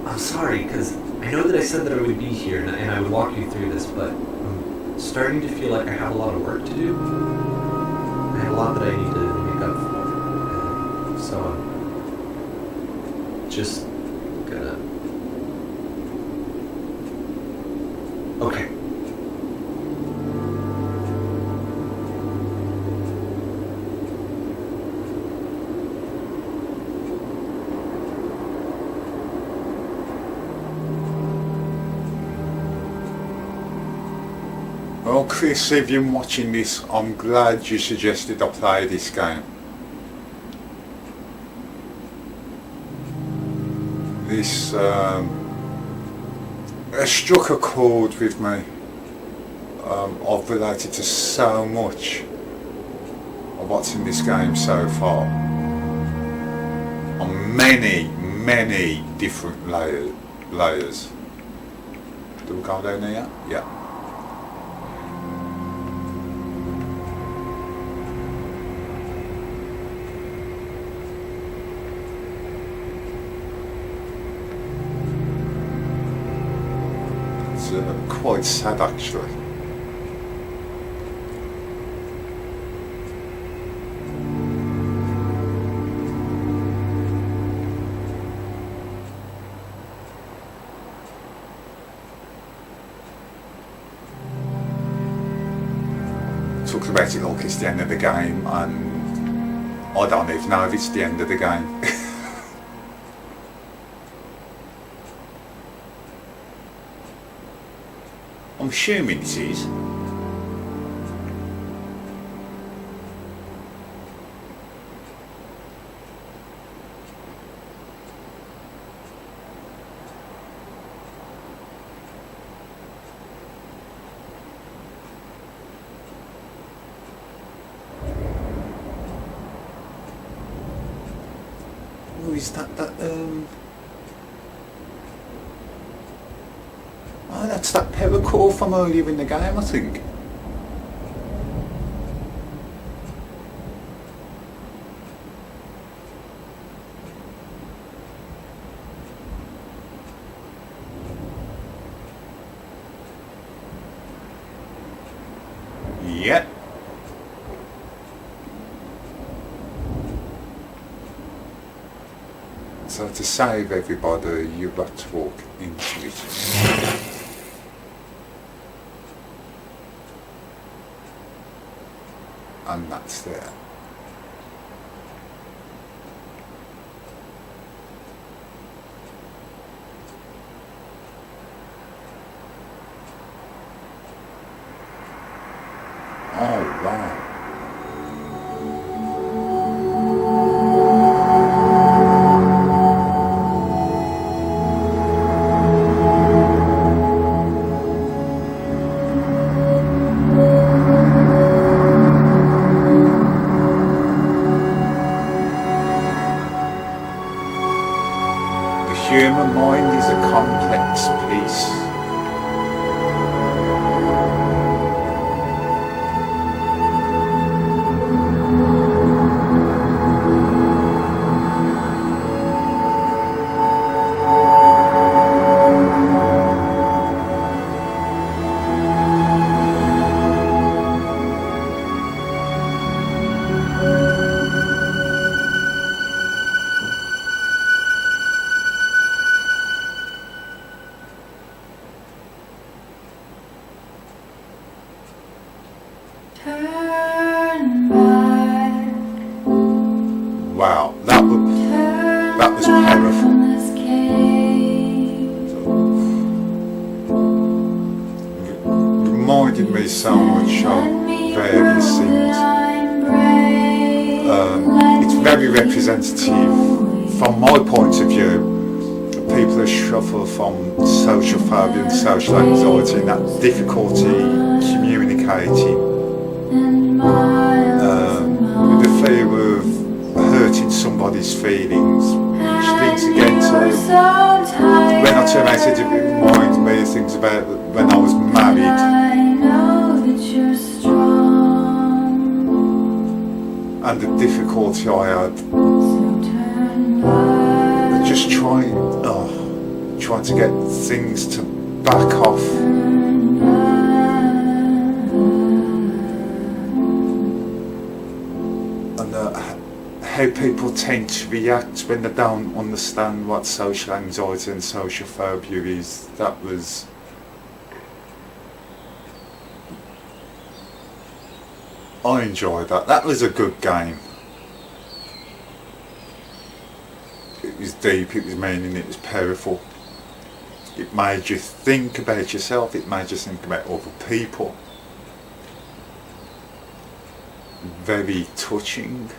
I'm sorry, because I know that I said that I would be here and I would walk you through this, but I'm starting to feel like I have a lot of work to do. I have a lot that I need to make up for. And so I'm just gonna... Okay. Well, Chris, if you're watching this, I'm glad you suggested I play this game. This it struck a chord with me. I've related to so much of what's in this game so far on many different layers. Do we go down there? Yeah. It's quite sad actually. Talks about it like it's the end of the game, and I don't even know if it's the end of the game. I'm assuming it is. Oh, is that oh, that's that Paracore from earlier in the game, I think. Yep. So to save everybody, you've got to walk into it. And that's there. Oh wow. The human mind is a complex piece. Turn back. Wow, that was powerful. Reminded me so much of various things. It's very representative from my point of view. People who suffer from social phobia and social anxiety and that difficulty communicating. With the fear of hurting somebody's feelings, which links again to when I turn around it reminds me of things about when I was married. And the difficulty I had with just trying to get things to back off. How people tend to react when they don't understand what social anxiety and social phobia is. That was I enjoyed that. That was a good game. It was deep, it was meaning, it was powerful. It made you think about yourself, it made you think about other people. Very touching.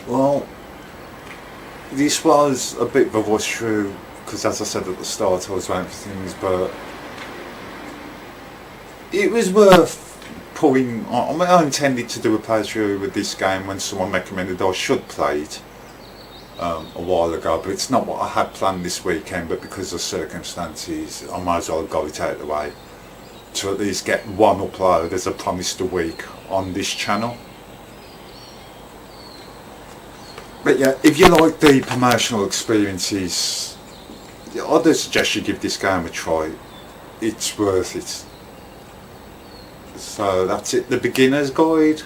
Well, this was a bit of a rush through because, as I said at the start, I was waiting for things, but it was worth pulling. I intended to do a playthrough with this game when someone recommended I should play it a while ago, but it's not what I had planned this weekend. But because of circumstances, I might as well go it out of the way to at least get one upload as I promised a week on this channel. But yeah, if you like deep emotional experiences, I do suggest you give this game a try. It's worth it. So that's it, the beginner's guide,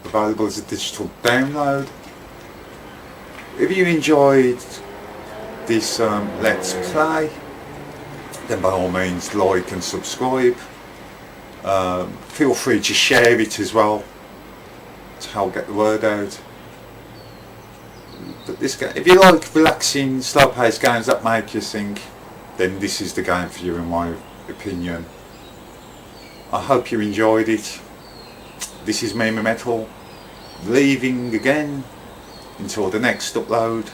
available as a digital download. If you enjoyed this Let's Play, then by all means like and subscribe. Feel free to share it as well to help get the word out. But this game, if you like relaxing, slow-paced games that make you think, then this is the game for you in my opinion. I hope you enjoyed it. This is Meme Metal, leaving again until the next upload.